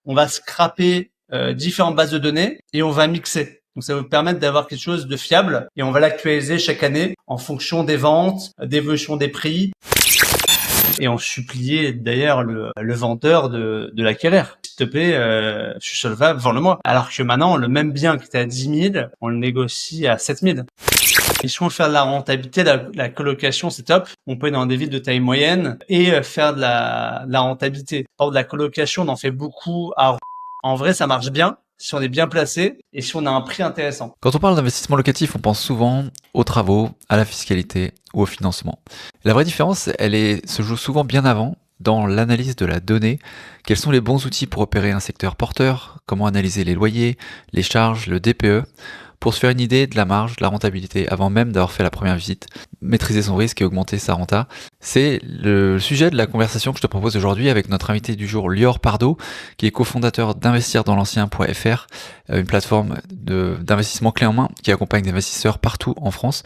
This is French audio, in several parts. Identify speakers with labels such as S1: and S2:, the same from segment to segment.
S1: on va scraper différentes bases de données et on va mixer. Donc ça va vous permettre d'avoir quelque chose de fiable et on va l'actualiser chaque année en fonction des ventes, d'évolution des prix. Et on suppliait d'ailleurs le vendeur de l'acquérir. S'il te plaît, je suis solvable, vends-le-moi. Alors que maintenant, le même bien qui était à 10 000, on le négocie à 7 000. Et si on veut faire de la rentabilité, la colocation, c'est top. On peut être dans des villes de taille moyenne et faire de la rentabilité. Or, de la colocation, on en fait beaucoup à... En vrai, ça marche bien si on est bien placé et si on a un prix intéressant.
S2: Quand on parle d'investissement locatif, on pense souvent aux travaux, à la fiscalité ou au financement. La vraie différence, se joue souvent bien avant dans l'analyse de la donnée. Quels sont les bons outils pour opérer un secteur porteur? Comment analyser les loyers, les charges, le DPE? Pour se faire une idée de la marge, de la rentabilité, avant même d'avoir fait la première visite, maîtriser son risque et augmenter sa renta. C'est le sujet de la conversation que je te propose aujourd'hui avec notre invité du jour, Lior Pardo, qui est cofondateur d'investirdanslancien.fr, une plateforme d'investissement clé en main qui accompagne des investisseurs partout en France.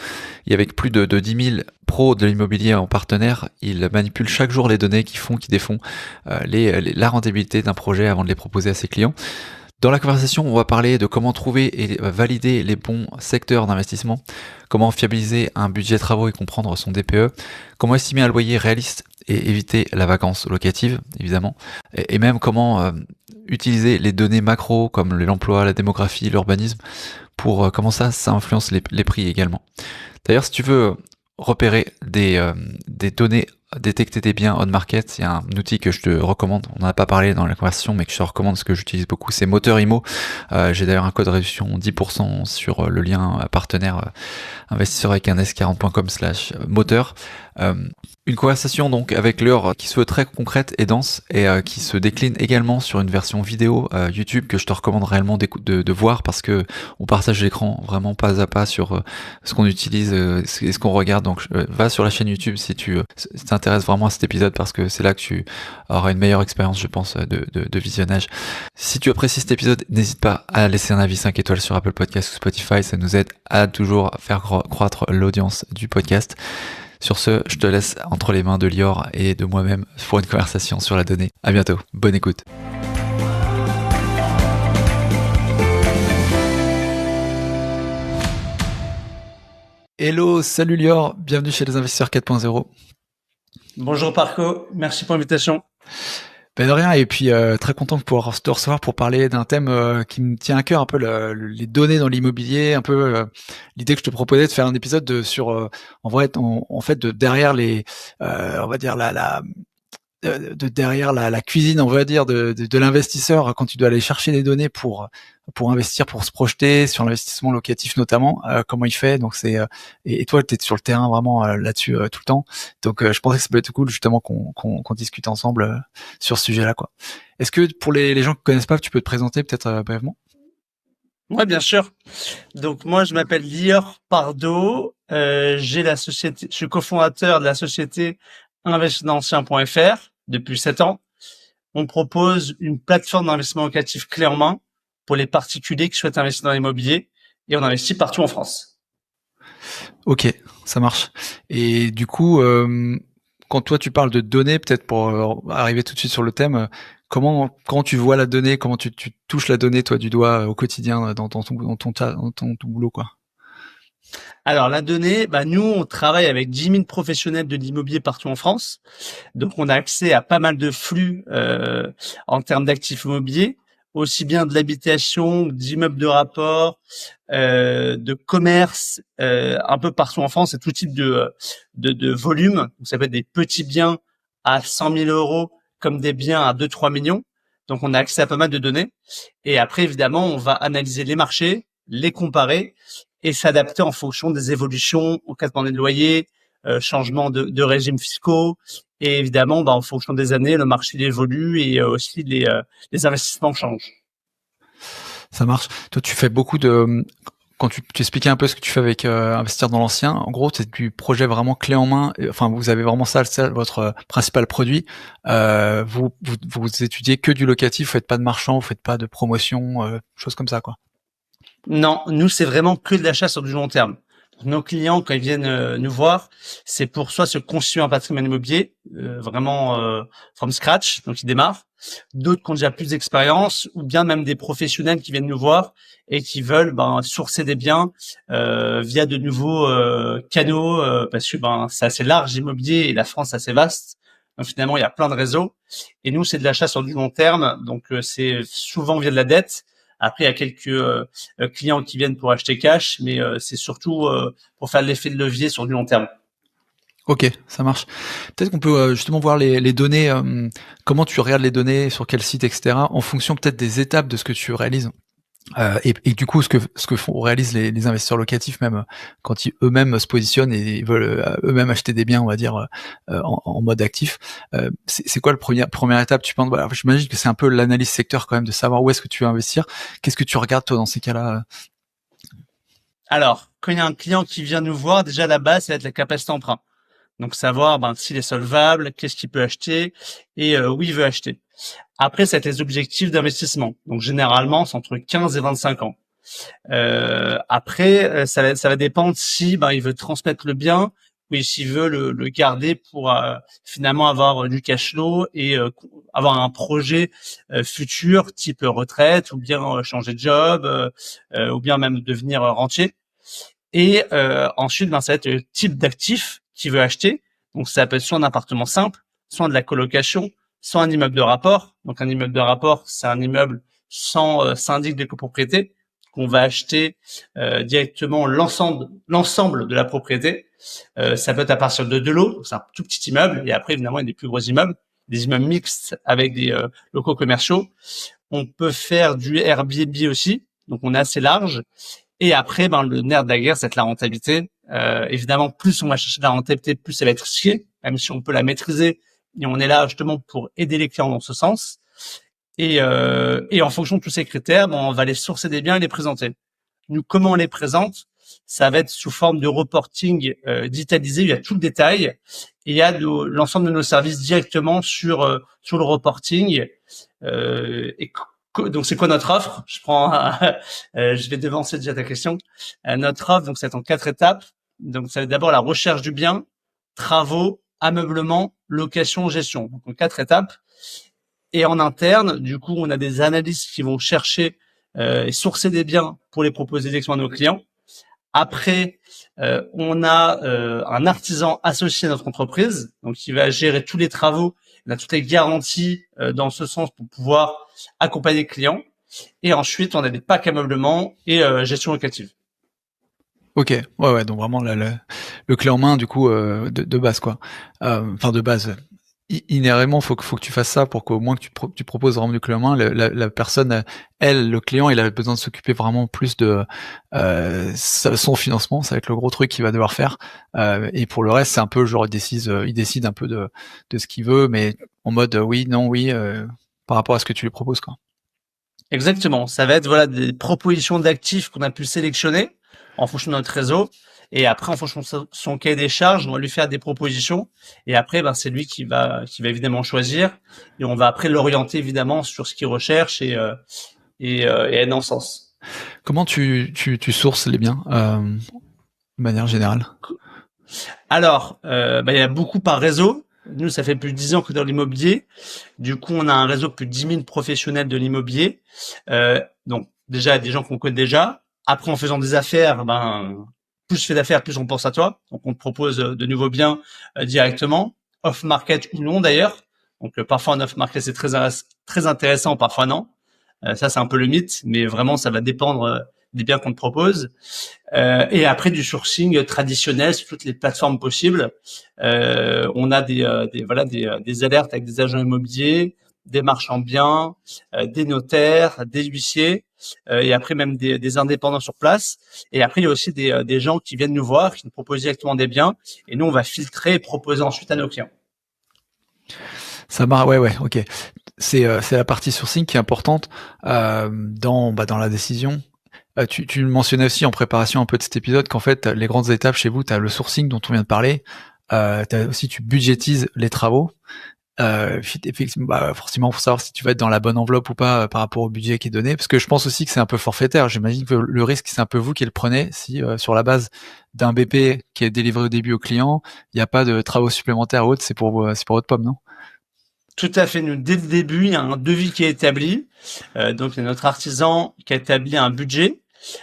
S2: Et avec plus de 10 000 pros de l'immobilier en partenaire, il manipule chaque jour les données qui défont la rentabilité d'un projet avant de les proposer à ses clients. Dans la conversation, on va parler de comment trouver et valider les bons secteurs d'investissement, comment fiabiliser un budget travaux et comprendre son DPE, comment estimer un loyer réaliste et éviter la vacance locative, évidemment, et même comment utiliser les données macro comme l'emploi, la démographie, l'urbanisme, pour comment ça influence les prix également. D'ailleurs, si tu veux repérer des données, détecter des biens on market, c'est un outil que je te recommande. On n'en a pas parlé dans la conversation, mais que je te recommande parce que j'utilise beaucoup. C'est Moteur Imo. J'ai d'ailleurs un code de réduction 10% sur le lien partenaire investisseur avec un s40.com/moteur. Une conversation donc avec Lior qui se veut très concrète et dense et qui se décline également sur une version vidéo YouTube que je te recommande réellement de voir parce que on partage l'écran vraiment pas à pas sur ce qu'on utilise et ce qu'on regarde. Donc va sur la chaîne YouTube si tu t'intéresses vraiment à cet épisode parce que c'est là que tu auras une meilleure expérience, je pense, de visionnage. Si tu apprécies cet épisode, n'hésite pas à laisser un avis 5 étoiles sur Apple Podcasts ou Spotify, ça nous aide à toujours faire croître l'audience du podcast. Sur ce, je te laisse entre les mains de Lior et de moi-même pour une conversation sur la donnée. À bientôt, bonne écoute. Hello, salut Lior, bienvenue chez les investisseurs 4.0.
S1: Bonjour Parco, merci pour l'invitation.
S2: Ben de rien, et puis très content de pouvoir te recevoir pour parler d'un thème qui me tient à cœur, un peu les données dans l'immobilier, un peu l'idée que je te proposais de faire un épisode sur en vrai en fait de derrière les on va dire de derrière la cuisine, on va dire de l'investisseur quand tu dois aller chercher des données pour investir, pour se projeter sur l'investissement locatif notamment, comment il fait. Donc c'est et toi tu es sur le terrain vraiment là-dessus tout le temps. Donc je pensais que ça peut être cool justement qu'on discute ensemble sur ce sujet-là quoi. Est-ce que pour les gens qui connaissent pas, tu peux te présenter peut-être brièvement?
S1: Ouais, bien sûr. Donc moi je m'appelle Lior Pardo, j'ai la société, je suis cofondateur de la société investirdanslancien.fr depuis 7 ans. On propose une plateforme d'investissement locatif clé en main pour les particuliers qui souhaitent investir dans l'immobilier et on investit partout en France.
S2: Ok, ça marche. Et du coup, quand toi tu parles de données, peut-être pour arriver tout de suite sur le thème, quand tu vois la donnée, comment tu touches la donnée toi du doigt au quotidien dans ton boulot quoi?
S1: Alors la donnée, nous on travaille avec 10 000 professionnels de l'immobilier partout en France, donc on a accès à pas mal de flux en termes d'actifs immobiliers, aussi bien de l'habitation, d'immeubles de rapport, de commerce, un peu partout en France, et tout type de volume. Donc ça peut être des petits biens à 100 000 euros comme des biens à 2-3 millions. Donc on a accès à pas mal de données, et après évidemment on va analyser les marchés, les comparer et s'adapter en fonction des évolutions au cas de loyer, changement de régimes fiscaux et évidemment en fonction des années le marché évolue et aussi les investissements changent.
S2: Ça marche. Toi tu fais beaucoup de quand tu expliquais un peu ce que tu fais avec Investir dans l'ancien, en gros c'est du projet vraiment clé en main. Enfin vous avez vraiment ça votre principal produit. Vous étudiez que du locatif, vous faites pas de marchand, vous faites pas de promotion, choses comme ça quoi.
S1: Non, nous c'est vraiment que de l'achat sur du long terme. Nos clients, quand ils viennent nous voir, c'est pour soit se constituer un patrimoine immobilier, vraiment from scratch, donc ils démarrent. D'autres qui ont déjà plus d'expérience, ou bien même des professionnels qui viennent nous voir et qui veulent sourcer des biens via de nouveaux canaux, parce que c'est assez large l'immobilier et la France est assez vaste. Donc finalement, il y a plein de réseaux. Et nous, c'est de l'achat sur du long terme, donc c'est souvent via de la dette. Après, il y a quelques clients qui viennent pour acheter cash, mais c'est surtout pour faire l'effet de levier sur du long terme.
S2: Ok, ça marche. Peut-être qu'on peut justement voir les données, comment tu regardes les données, sur quel site, etc., en fonction peut-être des étapes de ce que tu réalises. Et du coup, ce que réalisent les investisseurs locatifs, même quand ils eux-mêmes se positionnent et veulent eux-mêmes acheter des biens, on va dire en mode actif, c'est quoi première étape? Tu penses, voilà, j'imagine que c'est un peu l'analyse secteur quand même, de savoir où est-ce que tu veux investir. Qu'est-ce que tu regardes toi dans ces cas-là?
S1: Alors, quand il y a un client qui vient nous voir, déjà la base, ça va être la capacité d'emprunt. Donc savoir s'il est solvable, qu'est-ce qu'il peut acheter et où il veut acheter. Après, ça va être les objectifs d'investissement. Donc généralement, c'est entre 15 et 25 ans. Après, ça va dépendre si il veut transmettre le bien ou s'il veut le garder pour finalement avoir du cash flow et avoir un projet futur type retraite ou bien changer de job ou bien même devenir rentier. Et ensuite, ça va être le type d'actif qu'il veut acheter. Donc ça peut être soit un appartement simple, soit de la colocation, soit un immeuble de rapport. Donc un immeuble de rapport, c'est un immeuble sans syndic de copropriété qu'on va acheter directement l'ensemble de la propriété. Ça peut être à partir de 2 lots, c'est un tout petit immeuble. Et après, évidemment, il y a des plus gros immeubles, des immeubles mixtes avec des locaux commerciaux. On peut faire du Airbnb aussi, donc on est assez large. Et après, le nerf de la guerre, c'est la rentabilité. Évidemment, plus on va chercher de la rentabilité, plus ça va être risqué, même si on peut la maîtriser. Et on est là justement pour aider les clients dans ce sens. Et en fonction de tous ces critères, on va les sourcer des biens et les présenter. Nous, comment on les présente? Ça va être sous forme de reporting digitalisé. Il y a tout le détail. Et il y a l'ensemble de nos services directement sur le reporting. Donc, c'est quoi notre offre? Je vais devancer déjà ta question. Notre offre, donc, c'est en 4 étapes. Donc, ça va être d'abord la recherche du bien, travaux, ameublement, location, gestion. Donc, en 4 étapes. Et en interne, du coup, on a des analystes qui vont chercher et sourcer des biens pour les proposer directement à nos clients. Après, on a un artisan associé à notre entreprise, donc qui va gérer tous les travaux, on a toutes les garanties dans ce sens pour pouvoir accompagner le client. Et ensuite, on a des packs ameublement et gestion locative.
S2: Ok, ouais, donc vraiment le clé en main du coup de base quoi. Enfin de base. Inhéremment, faut que tu fasses ça pour qu'au moins que tu proposes vraiment du clé en main. La personne, elle, le client, il a besoin de s'occuper vraiment plus de son financement. Ça va être le gros truc qu'il va devoir faire. Et pour le reste, c'est un peu genre il décide un peu de ce qu'il veut, mais en mode oui, non, oui, par rapport à ce que tu lui proposes quoi.
S1: Exactement. Ça va être des propositions d'actifs qu'on a pu sélectionner en fonction de notre réseau. Et après, en fonction de son cahier des charges, on va lui faire des propositions. Et après, c'est lui qui va évidemment choisir. Et on va après l'orienter évidemment sur ce qu'il recherche et aller dans ce sens.
S2: Comment tu sources les biens de manière générale?
S1: Alors, il y a beaucoup par réseau. Nous, ça fait plus de 10 ans que dans l'immobilier. Du coup, on a un réseau de plus de 10 000 professionnels de l'immobilier. Donc, déjà, des gens qu'on connaît déjà. Après, en faisant des affaires, plus je fais d'affaires, plus on pense à toi. Donc, on te propose de nouveaux biens directement, off-market ou non d'ailleurs. Donc, parfois en off-market, c'est très intéressant, parfois non. Ça, c'est un peu le mythe, mais vraiment, ça va dépendre des biens qu'on te propose. Et après, du sourcing traditionnel sur toutes les plateformes possibles. On a des alertes avec des agents immobiliers, des marchands de biens, des notaires, des huissiers, et après même des indépendants sur place. Et après, il y a aussi des gens qui viennent nous voir, qui nous proposent directement des biens, et nous, on va filtrer et proposer ensuite à nos clients.
S2: Ça marche, ouais, ok. C'est la partie sourcing qui est importante dans la décision. Tu le mentionnais aussi en préparation un peu de cet épisode qu'en fait les grandes étapes chez vous, tu as le sourcing dont on vient de parler, tu budgétises les travaux Effectivement, forcément, faut savoir si tu vas être dans la bonne enveloppe ou pas par rapport au budget qui est donné. Parce que je pense aussi que c'est un peu forfaitaire. J'imagine que le risque, c'est un peu vous qui le prenez si sur la base d'un BP qui est délivré au début au client, il n'y a pas de travaux supplémentaires ou autres, c'est pour votre pomme, non?
S1: Tout à fait. Nous, dès le début, il y a un devis qui est établi. Donc, c'est notre artisan qui a établi un budget.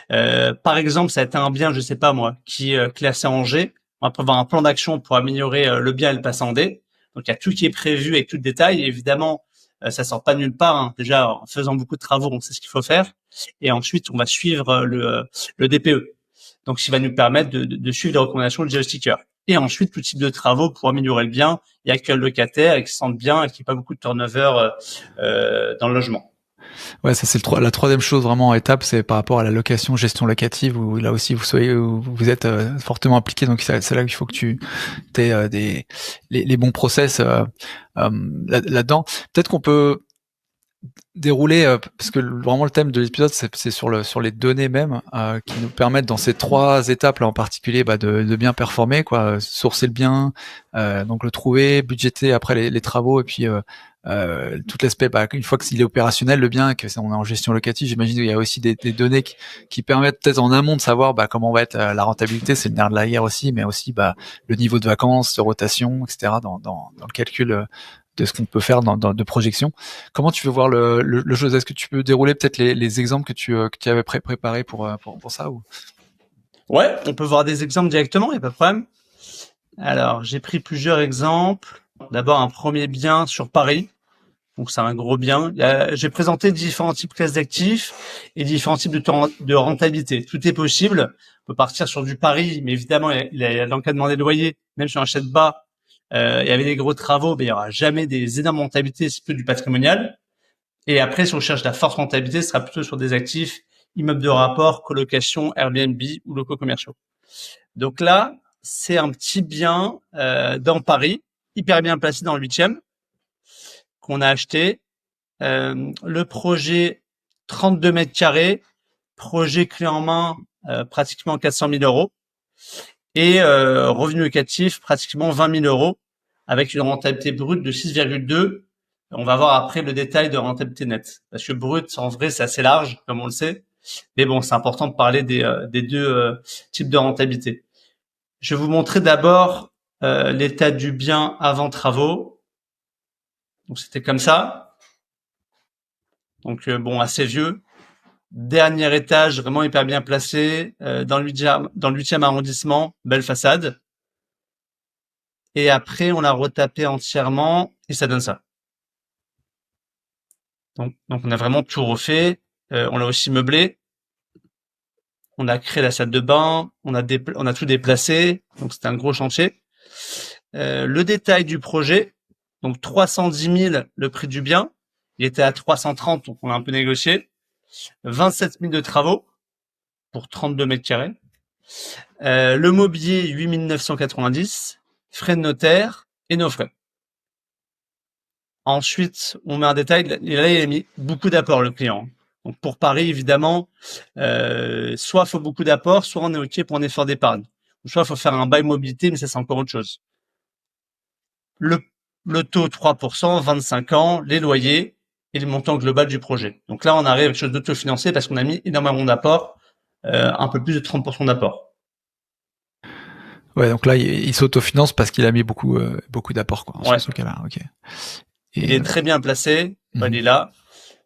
S1: Par exemple, ça a été un bien, je sais pas moi, qui est classé en G. On va prévoir un plan d'action pour améliorer le bien et le passer en D. Donc, il y a tout qui est prévu avec tout le détail. Et évidemment, ça sort pas de nulle part, hein. Déjà, en faisant beaucoup de travaux, on sait ce qu'il faut faire. Et ensuite, on va suivre le DPE. Donc, ce qui va nous permettre de suivre les recommandations du géosticker. Et ensuite, tout type de travaux pour améliorer le bien et accueillir le locataire et qu'il se sente bien et qu'il n'y ait pas beaucoup de turnover dans le logement.
S2: Ouais, ça c'est la troisième chose vraiment en étape, c'est par rapport à la location, gestion locative, où là aussi vous êtes fortement impliqué. Donc c'est là qu'il faut que tu aies les bons process là-dedans. Peut-être qu'on peut dérouler, parce que vraiment le thème de l'épisode c'est sur les données même qui nous permettent dans ces trois étapes là en particulier de bien performer, quoi, sourcer le bien, donc le trouver, budgéter après les travaux, et puis tout l'aspect, une fois que s'il est opérationnel le bien, que on est en gestion locative, j'imagine qu'il y a aussi des données qui permettent peut-être en amont de savoir comment va être la rentabilité, c'est le nerf de la guerre aussi, mais aussi le niveau de vacances, de rotation, etc. dans le calcul de ce qu'on peut faire de projection. Comment tu veux voir le chose? Est-ce que tu peux dérouler peut-être les exemples que tu avais préparés pour ça, ou?
S1: Ouais, on peut voir des exemples directement, il n'y a pas de problème. Alors, j'ai pris plusieurs exemples. D'abord, un premier bien sur Paris. Donc, c'est un gros bien. J'ai présenté différents types de classes d'actifs et différents types de rentabilité. Tout est possible. On peut partir sur du Paris, mais évidemment, il y a l'encadrement des loyers. Même si on achète bas, il y avait des gros travaux, mais il y aura jamais des énormes rentabilités, c'est plutôt du patrimonial. Et après, si on cherche la forte rentabilité, ce sera plutôt sur des actifs, immeubles de rapport, colocation, Airbnb ou locaux commerciaux. Donc là, c'est un petit bien dans Paris, hyper bien placé dans le 8e, qu'on a acheté. Le projet 32 mètres carrés, projet clé en main, pratiquement 400 000 euros. Et revenu locatif, pratiquement 20 000 euros, avec une rentabilité brute de 6,2. On va voir après le détail de rentabilité nette. Parce que brut, en vrai, c'est assez large, comme on le sait. Mais bon, c'est important de parler des deux types de rentabilité. Je vais vous montrer d'abord l'état du bien avant travaux. Donc, c'était comme ça. Donc, bon, assez vieux. Dernier étage, vraiment hyper bien placé, dans le 8e arrondissement, belle façade. Et après, on l'a retapé entièrement et ça donne ça. Donc on a vraiment tout refait. On l'a aussi meublé. On a créé la salle de bain. On a tout déplacé. Donc c'était un gros chantier. Le détail du projet. Donc 310 000 le prix du bien. Il était à 330, donc on a un peu négocié. 27 000 de travaux pour 32 mètres carrés. Le mobilier 8 990. Frais de notaire et nos frais. Ensuite, on met un détail. Et là, il a mis beaucoup d'apports, le client. Donc, pour Paris, évidemment, soit il faut beaucoup d'apports, soit on est OK pour un effort d'épargne. Soit il faut faire un bail mobilité, mais ça, c'est encore autre chose. Le taux 3%, 25 ans, les loyers et le montant global du projet. Donc là, on arrive à quelque chose d'autofinancé parce qu'on a mis énormément d'apports, un peu plus de 30% d'apports.
S2: Ouais, donc là, il s'autofinance parce qu'il a mis beaucoup d'apports, quoi,
S1: Ouais.
S2: sur ce cas-là. Ok.
S1: Il est très bien placé. Il est là.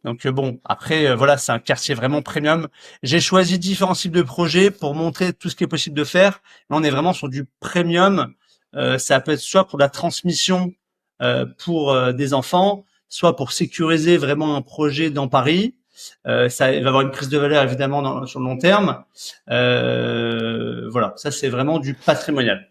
S1: Donc bon, après, voilà, c'est un quartier vraiment premium. J'ai choisi différents types de projets pour montrer tout ce qui est possible de faire. Là, on est vraiment sur du premium. Ça peut être soit pour la transmission pour des enfants, soit pour sécuriser vraiment un projet dans Paris. Ça va avoir une prise de valeur évidemment sur le long terme. Voilà, ça c'est vraiment du patrimonial.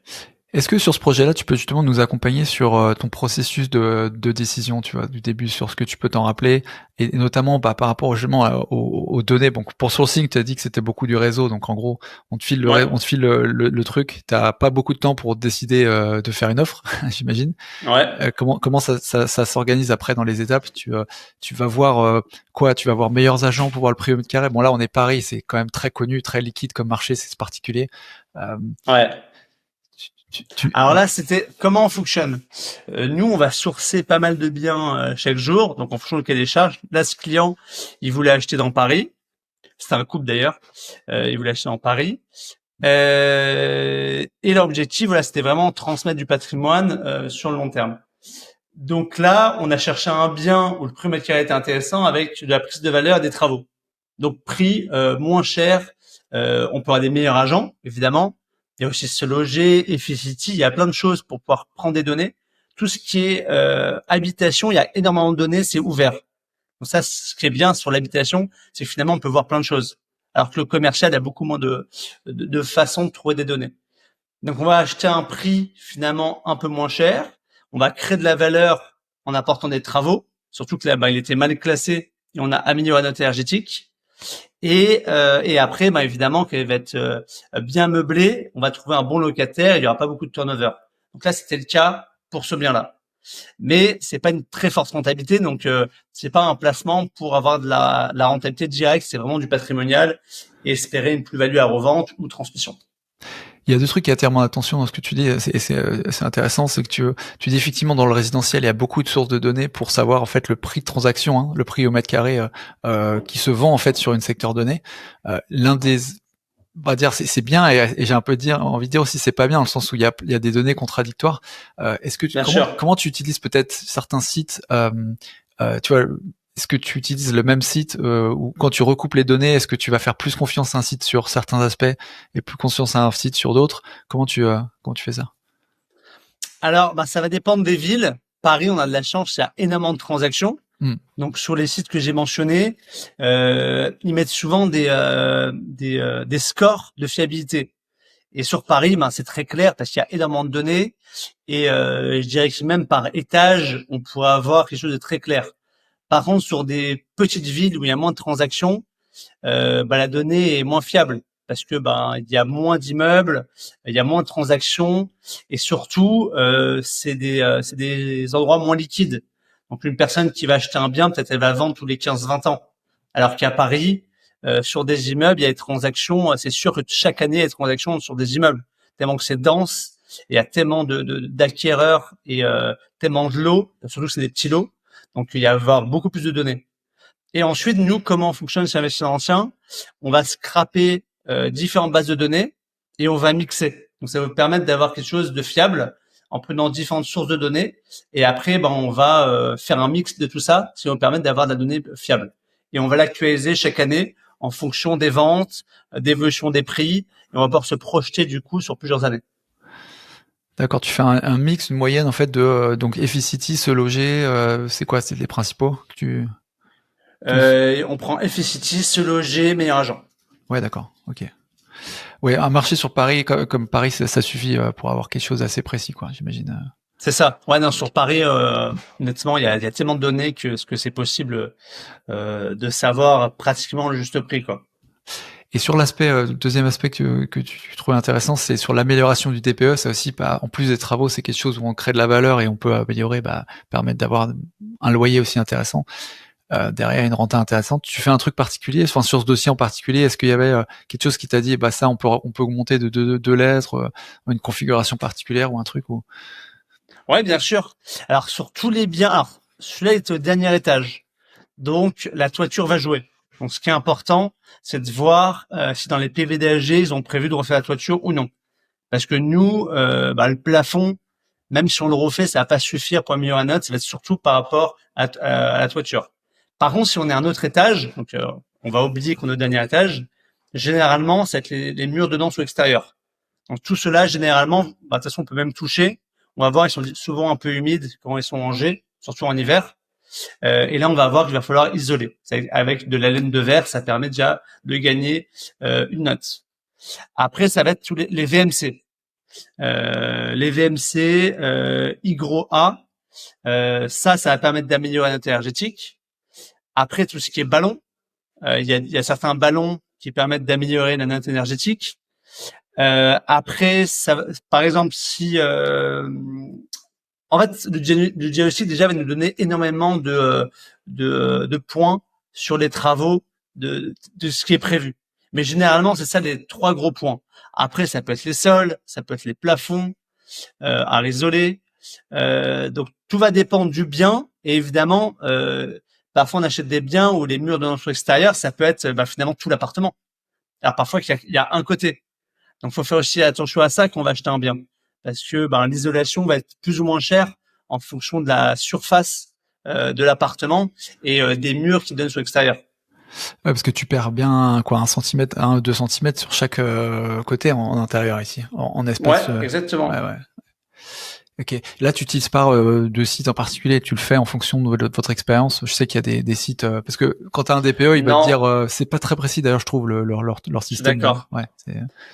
S2: Est-ce que sur ce projet-là, tu peux justement nous accompagner sur ton processus de décision, tu vois, du début, sur ce que tu peux t'en rappeler, et notamment par rapport justement aux données. Bon, pour sourcing, tu as dit que c'était beaucoup du réseau, donc en gros, on te file le truc. T'as pas beaucoup de temps pour décider de faire une offre, j'imagine.
S1: Ouais.
S2: Comment ça s'organise après dans les étapes? Tu vas voir quoi? Tu vas voir meilleurs agents pour voir le prix au mètre carré. Bon, là, on est Paris, c'est quand même très connu, très liquide comme marché, c'est particulier.
S1: Ouais. Alors là, c'était comment on fonctionne. Nous, on va sourcer pas mal de biens chaque jour, donc en fonction de cahier des charges. Là, ce client, il voulait acheter dans Paris. C'était un couple d'ailleurs. Il voulait acheter dans Paris. Et l'objectif, voilà, c'était vraiment transmettre du patrimoine sur le long terme. Donc là, on a cherché un bien où le prix au mètre carré était intéressant avec de la prise de valeur et des travaux. Donc prix moins cher, on peut avoir des meilleurs agents, évidemment. Il y a aussi Se Loger, Efficity, il y a plein de choses pour pouvoir prendre des données. Tout ce qui est habitation, il y a énormément de données, c'est ouvert. Donc ça, ce qui est bien sur l'habitation, c'est que finalement, on peut voir plein de choses. Alors que le commercial a beaucoup moins de façons de trouver des données. Donc on va acheter à un prix finalement un peu moins cher. On va créer de la valeur en apportant des travaux, surtout que là, il était mal classé et on a amélioré la note énergétique. Et après, évidemment, qu'elle va être bien meublée, on va trouver un bon locataire, il y aura pas beaucoup de turnover. Donc là, c'était le cas pour ce bien-là. Mais c'est pas une très forte rentabilité, donc c'est pas un placement pour avoir de la rentabilité directe, c'est vraiment du patrimonial et espérer une plus-value à revente ou transmission.
S2: Il y a deux trucs qui attirent mon attention dans ce que tu dis, et c'est intéressant, c'est que tu dis effectivement dans le résidentiel, il y a beaucoup de sources de données pour savoir en fait le prix de transaction, hein, le prix au mètre carré qui se vend en fait sur une secteur donné. L'un des on va dire c'est bien et j'ai un peu envie de dire aussi c'est pas bien dans le sens où il y a des données contradictoires. Est-ce que comment tu utilises peut-être certains sites tu vois, est-ce que tu utilises le même site ou quand tu recoupes les données, est-ce que tu vas faire plus confiance à un site sur certains aspects et plus confiance à un site sur d'autres? Comment tu fais ça?
S1: Alors, ça va dépendre des villes. Paris, on a de la chance, il y a énormément de transactions. Donc sur les sites que j'ai mentionnés, ils mettent souvent des scores de fiabilité. Et sur Paris, c'est très clair parce qu'il y a énormément de données et je dirais que même par étage, on pourrait avoir quelque chose de très clair. Par contre, sur des petites villes où il y a moins de transactions, la donnée est moins fiable parce que il y a moins d'immeubles, il y a moins de transactions et surtout c'est des endroits moins liquides. Donc une personne qui va acheter un bien, peut-être elle va le vendre tous les 15-20 ans. Alors qu'à Paris, sur des immeubles, il y a des transactions, c'est sûr que chaque année il y a des transactions sur des immeubles, tellement que c'est dense, il y a tellement d'acquéreurs et tellement de lots, surtout que c'est des petits lots. Donc il y a avoir beaucoup plus de données. Et ensuite, nous, comment on fonctionne chez Investisseur Ancien? On va scraper différentes bases de données et on va mixer. Donc, ça va vous permettre d'avoir quelque chose de fiable en prenant différentes sources de données. Et après, on va faire un mix de tout ça, ce qui va nous permettre d'avoir de la donnée fiable. Et on va l'actualiser chaque année en fonction des ventes, d'évolution des prix. Et on va pouvoir se projeter du coup sur plusieurs années.
S2: D'accord, tu fais un mix, une moyenne en fait de donc Efficity, Se Loger, c'est quoi, c'est les principaux que tu
S1: on prend Efficity, Se Loger, Meilleur Agent.
S2: Ouais, d'accord, ok. Ouais, un marché sur Paris comme Paris, ça suffit pour avoir quelque chose d'assez précis, quoi, j'imagine.
S1: C'est ça. Ouais, non, sur Paris, honnêtement, il y a tellement de données que c'est possible de savoir pratiquement le juste prix, quoi.
S2: Et sur l'aspect, le deuxième aspect que tu trouvais intéressant, c'est sur l'amélioration du TPE. Ça aussi, en plus des travaux, c'est quelque chose où on crée de la valeur et on peut améliorer, permettre d'avoir un loyer aussi intéressant. Derrière une renta intéressante. Tu fais un truc particulier, enfin sur ce dossier en particulier, est-ce qu'il y avait quelque chose qui t'a dit, ça on peut augmenter de deux lettres, une configuration particulière ou un truc ou...
S1: Ouais, bien sûr. Alors sur tous les biens, alors celui-là est au dernier étage, donc la toiture va jouer. Donc ce qui est important, c'est de voir si dans les PVDAG ils ont prévu de refaire la toiture ou non. Parce que nous, le plafond, même si on le refait, ça va pas suffire pour améliorer la note. Ça va être surtout par rapport à la toiture. Par contre, si on est à un autre étage, donc on va oublier qu'on est au dernier étage, généralement, ça va être les murs dedans ou extérieurs. Donc tout cela, généralement, de toute façon, on peut même toucher. On va voir, ils sont souvent un peu humides quand ils sont rangés, surtout en hiver. Et là, on va voir qu'il va falloir isoler. Avec de la laine de verre, ça permet déjà de gagner une note. Après, ça va être tous les VMC. Les VMC, Hygro A, ça va permettre d'améliorer la note énergétique. Après, tout ce qui est ballon, il y a certains ballons qui permettent d'améliorer la note énergétique. Après, par exemple, si en fait le diagnostic déjà va nous donner énormément de points sur les travaux de ce qui est prévu. Mais généralement, c'est ça les trois gros points. Après, ça peut être les sols, ça peut être les plafonds, à isoler. Donc tout va dépendre du bien. Et évidemment, parfois on achète des biens où les murs de notre extérieur, ça peut être finalement tout l'appartement. Alors parfois il y a un côté. Donc faut faire aussi attention à ça quand on va acheter un bien, parce que l'isolation va être plus ou moins chère en fonction de la surface de l'appartement et des murs qui donnent sur l'extérieur.
S3: Ouais, parce que tu perds bien quoi, 1 centimètre, 2 centimètres sur chaque côté en intérieur ici, en
S1: Ouais,
S3: espace.
S1: exactement.
S3: Ouais. Ok. Là, tu utilises pas de site en particulier, tu le fais en fonction de votre expérience. Je sais qu'il y a des sites parce que quand tu as un DPE, il va te
S1: Non,
S3: dire c'est pas très précis d'ailleurs, je trouve leur
S1: je suis
S3: système.
S1: d'accord.
S3: Ouais.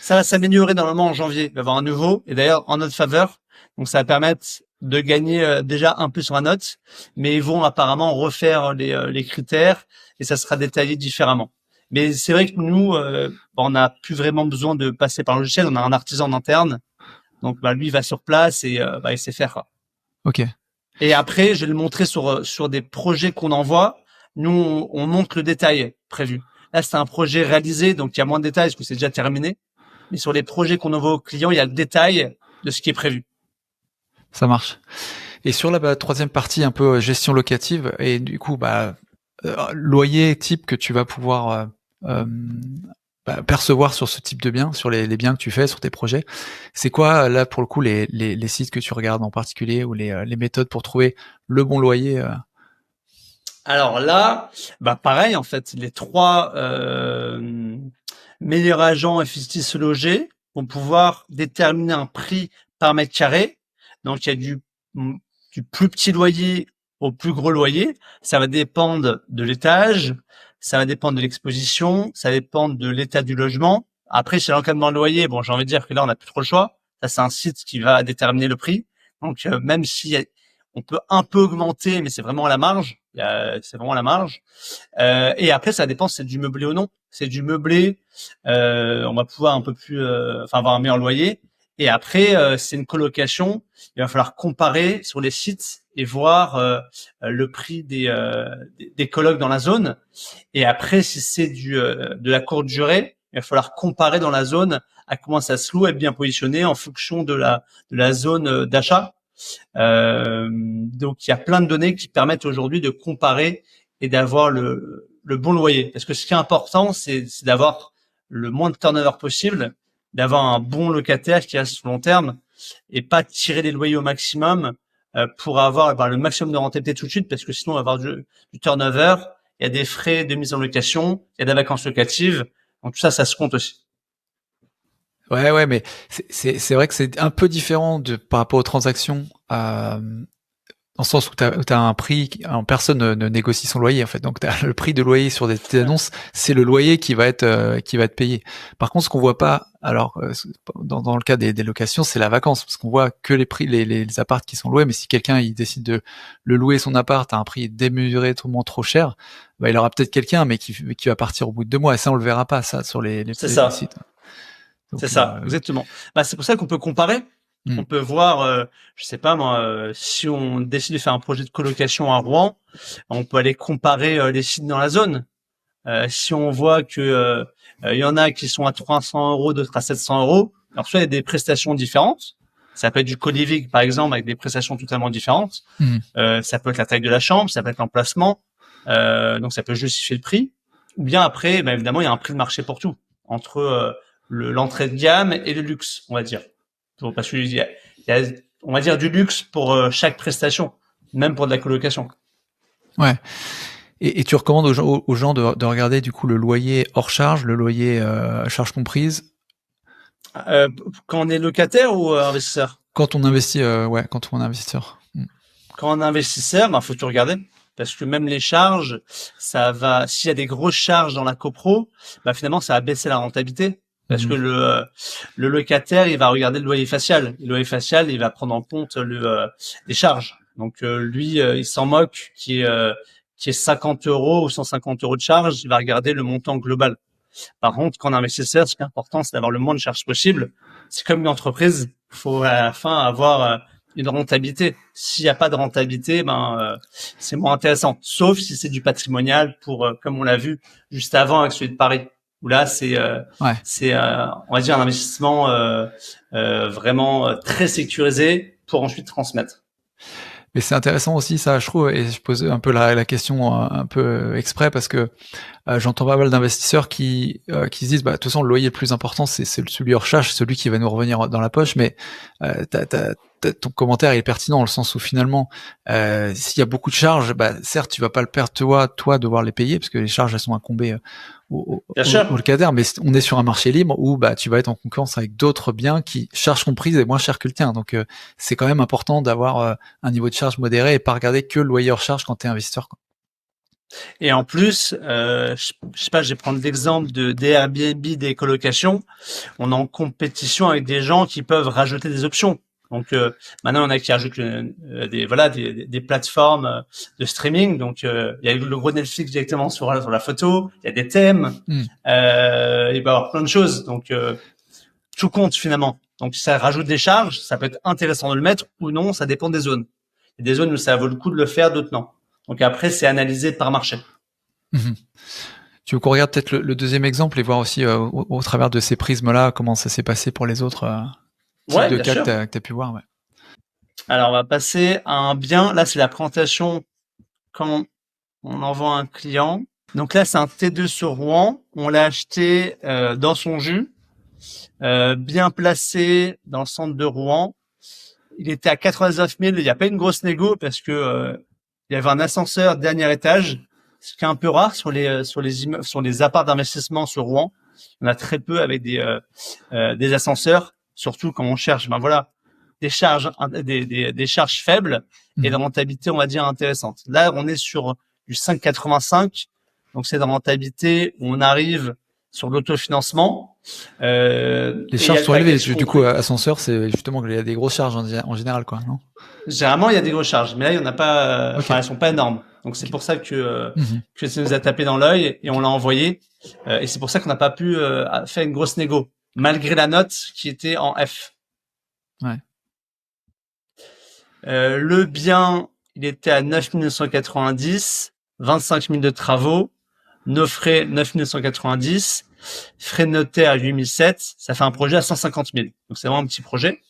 S1: Ça va s'améliorer normalement en janvier. Il va y avoir un nouveau et d'ailleurs en notre faveur. Donc ça va permettre de gagner déjà un peu sur la note, mais ils vont apparemment refaire les critères et ça sera détaillé différemment. Mais c'est vrai que nous, on n'a plus vraiment besoin de passer par le logiciel. On a un artisan en interne. Donc lui il va sur place et il sait faire, quoi.
S3: Ok.
S1: Et après, je vais le montrer sur des projets qu'on envoie. Nous, on montre le détail prévu. Là, c'est un projet réalisé, donc il y a moins de détails parce que c'est déjà terminé. Mais sur les projets qu'on envoie aux clients, il y a le détail de ce qui est prévu.
S3: Ça marche. Et sur la troisième partie, un peu gestion locative, et du coup, loyer type que tu vas pouvoir percevoir sur ce type de biens, sur les biens que tu fais, sur tes projets, c'est quoi là pour le coup les sites que tu regardes en particulier ou les méthodes pour trouver le bon loyer
S1: Alors là, pareil en fait, les trois meilleurs agents FST se loger vont pouvoir déterminer un prix par mètre carré. Donc il y a du plus petit loyer au plus gros loyer. Ça va dépendre de l'étage, ça va dépendre de l'exposition, ça va dépendre de l'état du logement. Après, chez l'encadrement de loyer, j'ai envie de dire que là, on n'a plus trop le choix. Ça, c'est un site qui va déterminer le prix. Donc, même si on peut un peu augmenter, mais c'est vraiment à la marge. C'est vraiment à la marge. Et après, ça dépend si c'est du meublé ou non. C'est du meublé, on va pouvoir un peu plus, avoir un meilleur loyer. Et après, c'est une colocation. Il va falloir comparer sur les sites et voir le prix des colocs dans la zone. Et après, si c'est de la courte durée, il va falloir comparer dans la zone à comment ça se loue, être bien positionné en fonction de la zone d'achat. Donc, il y a plein de données qui permettent aujourd'hui de comparer et d'avoir le bon loyer. Parce que ce qui est important, c'est d'avoir le moins de turnover possible, d'avoir un bon locataire qui reste sur le long terme et pas tirer les loyers au maximum pour avoir le maximum de rentabilité tout de suite, parce que sinon on va avoir du turnover, il y a des frais de mise en location, il y a des vacances locatives, donc tout ça, ça se compte aussi.
S3: Ouais, mais c'est vrai que c'est un peu différent par rapport aux transactions, dans le sens où t'as un prix, personne ne négocie son loyer en fait. Donc t'as le prix de loyer sur des annonces, c'est le loyer qui va être payé. Par contre, ce qu'on voit pas, alors dans le cas des locations, c'est la vacance, parce qu'on voit que les prix, les apparts qui sont loués. Mais si quelqu'un il décide de le louer son appart à un prix démesurément trop cher, il aura peut-être quelqu'un, mais qui va partir au bout de 2 mois. Et ça, on le verra pas ça sur les
S1: C'est ça.
S3: sites. Donc,
S1: C'est ça, exactement. C'est pour ça qu'on peut comparer. On peut voir, je sais pas moi, si on décide de faire un projet de colocation à Rouen, on peut aller comparer les sites dans la zone. Si on voit que il y en a qui sont à 300 €, d'autres à 700 €, alors soit il y a des prestations différentes. Ça peut être du co-living par exemple avec des prestations totalement différentes. Ça peut être la taille de la chambre, ça peut être l'emplacement. Donc ça peut justifier le prix. Ou bien après, évidemment, il y a un prix de marché pour tout entre l'entrée de gamme et le luxe, on va dire. Parce qu'il y a, on va dire, du luxe pour chaque prestation, même pour de la colocation.
S3: Ouais. Et tu recommandes aux gens de regarder du coup le loyer hors charge, le loyer charge comprise
S1: Quand on est locataire ou investisseur?
S3: quand on investit, quand on est investisseur.
S1: Quand on est investisseur, faut tout regarder. Parce que même les charges, ça va, s'il y a des grosses charges dans la copro, finalement, ça va baisser la rentabilité. Parce que le locataire, il va regarder le loyer facial. Le loyer facial, il va prendre en compte les charges. Donc lui, il s'en moque qui est 50 € ou 150 € de charge. Il va regarder le montant global. Par contre, quand on est investisseur, ce qui est important, c'est d'avoir le moins de charges possible. C'est comme une entreprise. Il faut à la fin avoir une rentabilité. S'il n'y a pas de rentabilité, c'est moins intéressant. Sauf si c'est du patrimonial pour, comme on l'a vu juste avant avec celui de Paris. où là
S3: Ouais.
S1: on va dire un investissement vraiment très sécurisé pour ensuite transmettre.
S3: Mais c'est intéressant aussi ça, je trouve, et je pose un peu la question un peu exprès parce que j'entends pas mal d'investisseurs qui se disent, bah de toute façon le loyer le plus important c'est celui hors charge, celui qui va nous revenir dans la poche. Mais ton commentaire est pertinent dans le sens où finalement, s'il y a beaucoup de charges, bah certes tu vas pas le perdre toi devoir les payer parce que les charges elles sont incombées
S1: Bien sûr.
S3: au locataire, mais on est sur un marché libre où bah tu vas être en concurrence avec d'autres biens qui, charges comprises, est moins cher que le tien. Donc c'est quand même important d'avoir un niveau de charge modéré et pas regarder que le loyer hors charge quand tu es investisseur, quoi.
S1: Et en plus, je sais pas, je vais prendre l'exemple des Airbnb, des colocations. On est en compétition avec des gens qui peuvent rajouter des options. Donc maintenant, on a qui rajoutent des plateformes de streaming. Donc il y a le gros Netflix directement sur la photo. Il y a des thèmes. Il va y avoir plein de choses. Donc tout compte finalement. Donc si ça rajoute des charges, ça peut être intéressant de le mettre ou non. Ça dépend des zones. Il y a des zones où ça vaut le coup de le faire, d'autres non. Donc après, c'est analysé par marché.
S3: Tu veux qu'on regarde peut-être le deuxième exemple et voir aussi au travers de ces prismes-là comment ça s'est passé pour les autres types de cas que tu as pu voir. Ouais.
S1: Alors, on va passer à un bien. Là, c'est la présentation quand on envoie un client. Donc là, c'est un T2 sur Rouen. On l'a acheté dans son jus, bien placé dans le centre de Rouen. Il était à 89 000. Il n'y a pas une grosse négo parce que il y avait un ascenseur dernier étage, ce qui est un peu rare sur les apparts d'investissement sur Rouen. On a très peu avec des ascenseurs, surtout quand on cherche, des charges faibles et de rentabilité, on va dire, intéressante. Là, on est sur du 5,85, donc c'est de rentabilité où on arrive sur l'autofinancement.
S3: Les charges sont élevées. Du coup, ascenseur, c'est justement qu'il y a des grosses charges en général, quoi, non?
S1: Généralement, il y a des grosses charges, mais là, il y en a pas. Enfin, elles sont pas énormes. Donc c'est pour ça que ça nous a tapé dans l'œil et on l'a envoyé. Et c'est pour ça qu'on n'a pas pu faire une grosse négo, malgré la note qui était en F.
S3: Ouais.
S1: Le bien, il était à 9 990, 25 000 de travaux, nos frais 9 990, frais de notaire à 8 700, ça fait un projet à 150 000. Donc c'est vraiment un petit projet.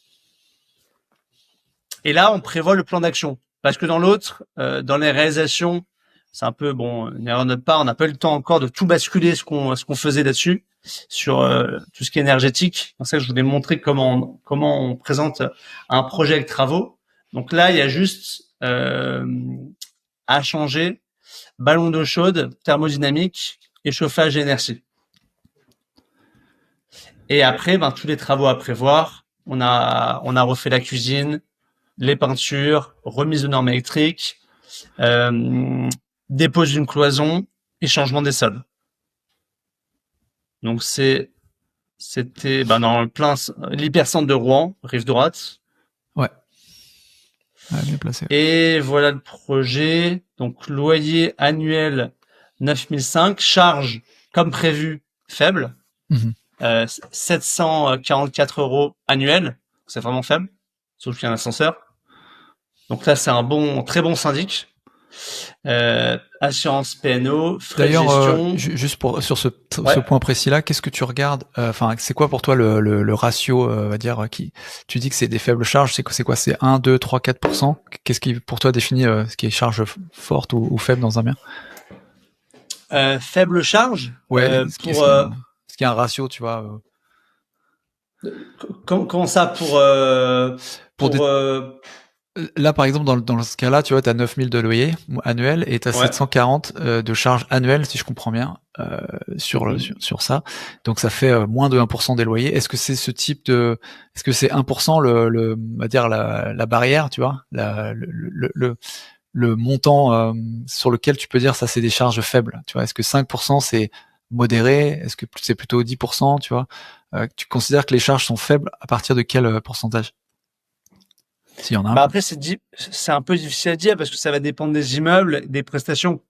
S1: Et là, on prévoit le plan d'action. Parce que dans l'autre, dans les réalisations, c'est un peu une erreur de notre part. On n'a pas eu le temps encore de tout basculer ce qu'on faisait là-dessus sur tout ce qui est énergétique. C'est ça que je voulais montrer comment on présente un projet avec travaux. Donc là, il y a juste à changer ballon d'eau chaude, thermodynamique et chauffage et énergie. Et après, tous les travaux à prévoir. On a refait la cuisine, les peintures, remise de normes électriques, dépose d'une cloison et changement des sols. Donc c'était dans le plein l'hypercentre de Rouen, rive droite.
S3: Ouais. Bien placé.
S1: Et voilà le projet. Donc loyer annuel 9005, charge comme prévu faible, 744 € annuels, c'est vraiment faible, sauf qu'il y a un ascenseur. Donc là, c'est un très bon syndic. Assurance PNO, frais de gestion.
S3: Juste sur ce point précis-là, qu'est-ce que tu regardes? Enfin, c'est quoi pour toi le ratio, on va dire, tu dis que c'est des faibles charges, c'est quoi? C'est 1, 2, 3, 4%? Qu'est-ce qui, pour toi, définit ce qui est charge forte ou faible dans un bien?
S1: Faible charge?
S3: Ouais, est-ce qu'il y a un ratio, tu vois?
S1: Comment ça
S3: Là, par exemple, dans ce cas-là, tu vois, t'as 9 000 de loyer annuel et t'as 740 de charges annuelles, si je comprends bien, sur ça. Donc, ça fait moins de 1% des loyers. Est-ce que c'est est-ce que c'est 1% on va dire la barrière, tu vois, le montant sur lequel tu peux dire ça, c'est des charges faibles, tu vois? Est-ce que 5% c'est modéré? Est-ce que c'est plutôt 10%, tu vois? Tu considères que les charges sont faibles à partir de quel pourcentage? S'il y en a.
S1: Après, c'est un peu difficile à dire parce que ça va dépendre des immeubles, des prestations.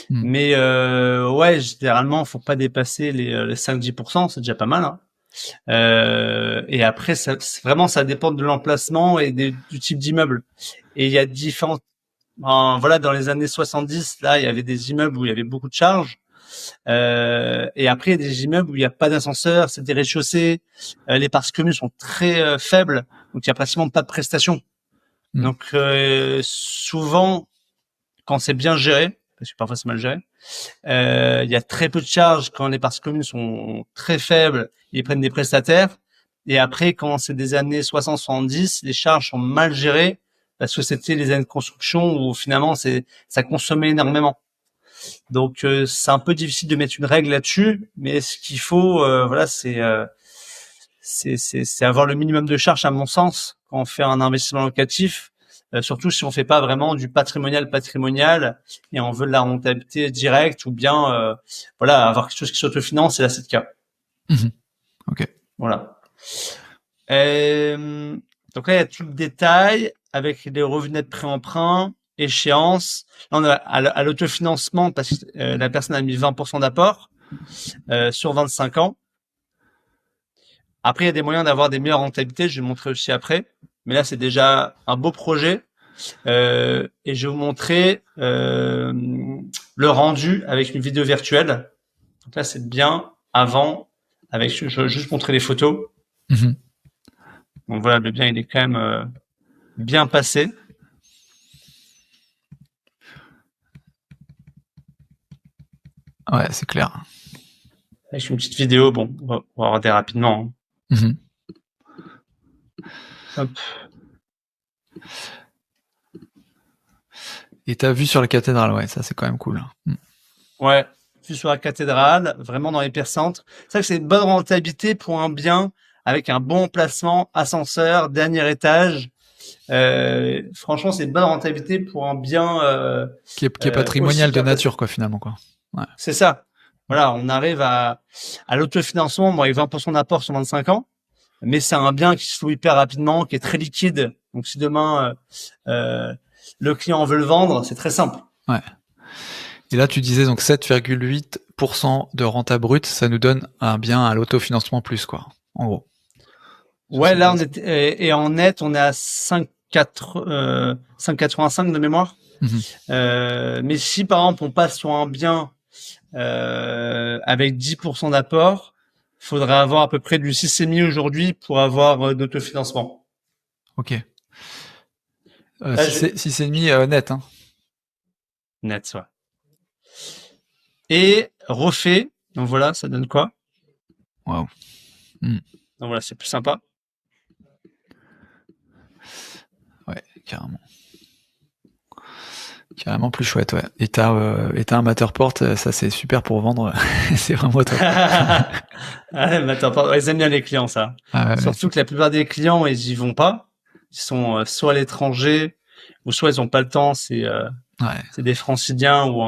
S1: Mais généralement, faut pas dépasser les 5-10%, c'est déjà pas mal. Hein. Et après, ça dépend de l'emplacement et du type d'immeuble. Et il y a différents. Dans les années 70, là, il y avait des immeubles où il y avait beaucoup de charges. Et après, il y a des immeubles où il n'y a pas d'ascenseur, c'est des rez-de-chaussée, les parties communes sont très faibles, donc il y a pratiquement pas de prestations. Donc souvent, quand c'est bien géré, parce que parfois c'est mal géré, il y a très peu de charges quand les parties communes sont très faibles, ils prennent des prestataires. Et après, quand c'est des années 60-70, les charges sont mal gérées parce que c'était les années de construction où finalement ça consommait énormément. Donc c'est un peu difficile de mettre une règle là-dessus, mais ce qu'il faut, voilà, c'est avoir le minimum de charges à mon sens quand on fait un investissement locatif. Surtout si on fait pas vraiment du patrimonial et on veut de la rentabilité directe ou bien voilà, avoir quelque chose qui s'autofinance, et là c'est le cas.
S2: Ok.
S1: Voilà. Donc là il y a tout le détail avec les revenus nets pré-emprunt, échéance. Là on a à l'autofinancement parce que la personne a mis 20% d'apport sur 25 ans. Après il y a des moyens d'avoir des meilleures rentabilités, je vais montrer aussi après. Mais là, c'est déjà un beau projet. Et je vais vous montrer le rendu avec une vidéo virtuelle. Donc là, c'est bien avant. Je vais juste montrer les photos. Donc voilà, le bien, il est quand même bien passé.
S3: Ouais, c'est clair.
S1: Avec une petite vidéo, bon, on va regarder rapidement. Hop.
S3: Et t'as vu sur la cathédrale, ouais, ça c'est quand même cool.
S1: Ouais, vue sur la cathédrale, vraiment dans l'hypercentre. C'est vrai que c'est une bonne rentabilité pour un bien avec un bon placement, ascenseur, dernier étage. Franchement, c'est une bonne rentabilité pour un bien
S3: qui est patrimonial de nature, quoi, finalement, quoi.
S1: Ouais. C'est ça. Voilà, on arrive à l'autofinancement, bon, avec 20% d'apport sur 25 ans, mais c'est un bien qui se loue hyper rapidement, qui est très liquide. Donc, si demain le client veut le vendre, c'est très simple.
S3: Ouais. Et là, tu disais donc 7,8% de renta brute, ça nous donne un bien à l'autofinancement plus, quoi, en gros.
S1: Ouais, là, on est et en net, on est à 5,85 de mémoire. Mais si par exemple on passe sur un bien avec 10% d'apport, il faudrait avoir à peu près du 6,5 aujourd'hui pour avoir d'autofinancement.
S3: Ok. 6,5 net, hein.
S1: Net, ouais. Et refait, donc voilà, ça donne quoi?
S3: Waouh.
S1: Donc voilà, c'est plus sympa.
S3: Ouais, carrément. Carrément plus chouette, ouais. Et t'as un Matterport, ça c'est super pour vendre, c'est vraiment top.
S1: Ouais, Matterport, ils aiment bien les clients, ça.
S3: Ah, ouais,
S1: surtout que la plupart des clients, ils y vont pas. Ils sont soit à l'étranger, ou soit ils ont pas le temps, c'est des franciliens ou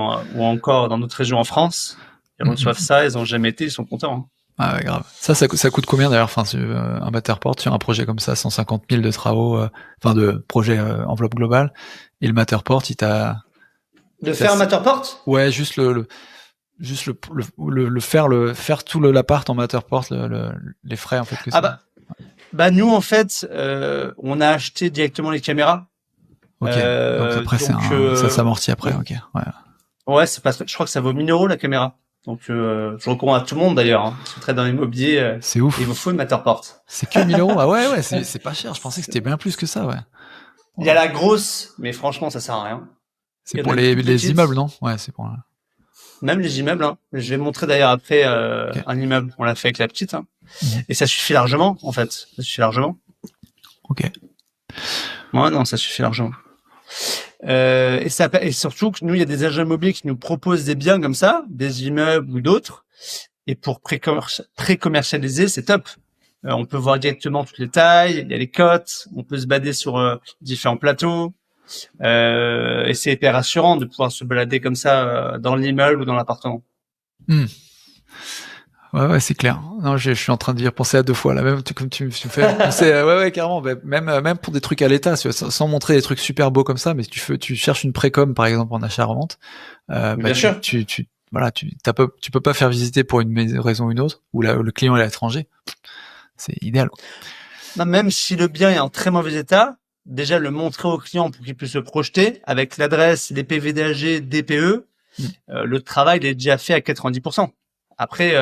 S1: encore dans d'autres régions en France. Ils reçoivent ça, ils ont jamais été, ils sont contents. Hein.
S3: Ah ouais, grave. Ça coûte combien d'ailleurs, enfin, un Matterport sur un projet comme ça, 150 000 de travaux, enfin de projet enveloppe globale, et le Matterport, faire un
S1: Matterport?
S3: Ouais, juste faire tout l'appart en Matterport, les frais en fait que ça.
S1: Bah nous en fait, on a acheté directement les caméras.
S3: Ok. Donc après ça s'amortit après. Ok. Ouais.
S1: Ouais, c'est parce que je crois que ça vaut 1 000 € la caméra. Donc je recommande à tout le monde d'ailleurs. Hein, si vous traitez dans l'immobilier,
S3: c'est ouf.
S1: Il vous faut une Matterport.
S3: C'est que 1 000 €. Ah ouais, c'est pas cher. Je pensais que c'était bien plus que ça, ouais.
S1: Il y a la grosse, mais franchement ça sert à rien.
S3: C'est pour les immeubles, non? Ouais, c'est pour.
S1: Même les immeubles. Hein. Je vais montrer d'ailleurs après un immeuble. On l'a fait avec la petite. Hein. Et ça suffit largement, en fait. Ça suffit largement.
S3: Ok.
S1: Ouais, non, ça suffit largement. Et surtout que nous, il y a des agents immobiliers qui nous proposent des biens comme ça, des immeubles ou d'autres. Et pour pré-commercialiser, c'est top. On peut voir directement toutes les tailles, il y a les cotes, on peut se balader sur différents plateaux. Et c'est hyper rassurant de pouvoir se balader comme ça dans l'immeuble ou dans l'appartement.
S3: Ouais, c'est clair. Non, je suis en train d'y repenser à 2 fois là, même comme tu me fais penser. Ouais, carrément. Même pour des trucs à l'état, sans montrer des trucs super beaux comme ça, mais si tu cherches une précom par exemple en achat-revente,
S1: bien sûr.
S3: Tu peux pas faire visiter pour une raison ou une autre, ou le client est à l'étranger. C'est idéal.
S1: Non, même si le bien est en très mauvais état, déjà le montrer au client pour qu'il puisse se projeter avec l'adresse, les PV d'AG, DPE, le travail il est déjà fait à 90%. Après,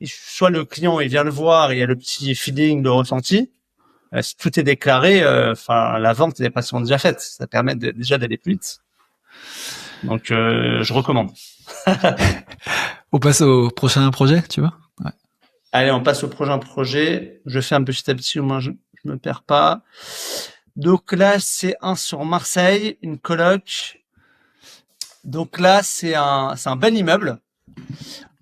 S1: soit le client il vient le voir et il y a le petit feeling, le ressenti. Si tout est déclaré, la vente est pratiquement déjà faite. Ça permet déjà d'aller plus vite. Donc, je recommande.
S3: On passe au prochain projet, tu vois? Ouais.
S1: Allez, on passe au prochain projet. Je fais un petit à petit, au moins je me perds pas. Donc là, c'est un sur Marseille, une coloc. Donc là, c'est un bel immeuble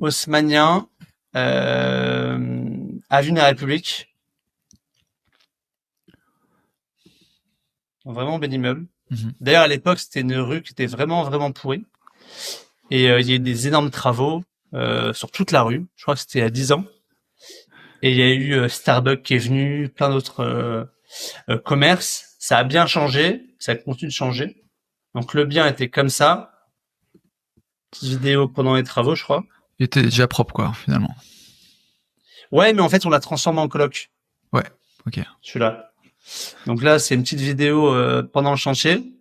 S1: haussmannien, avenue de la République. Vraiment bel immeuble. D'ailleurs, à l'époque, c'était une rue qui était vraiment, vraiment pourrie. Et il y a eu des énormes travaux sur toute la rue. Je crois que c'était il y a 10 ans. Et il y a eu Starbucks qui est venu, plein d'autres commerces. Ça a bien changé, ça continue de changer. Donc le bien était comme ça. Petite vidéo pendant les travaux, je crois.
S3: Il était déjà propre, quoi, finalement.
S1: Ouais, mais en fait, on l'a transformé en coloc.
S3: Ouais, ok.
S1: Celui-là. Donc là, c'est une petite vidéo pendant le chantier.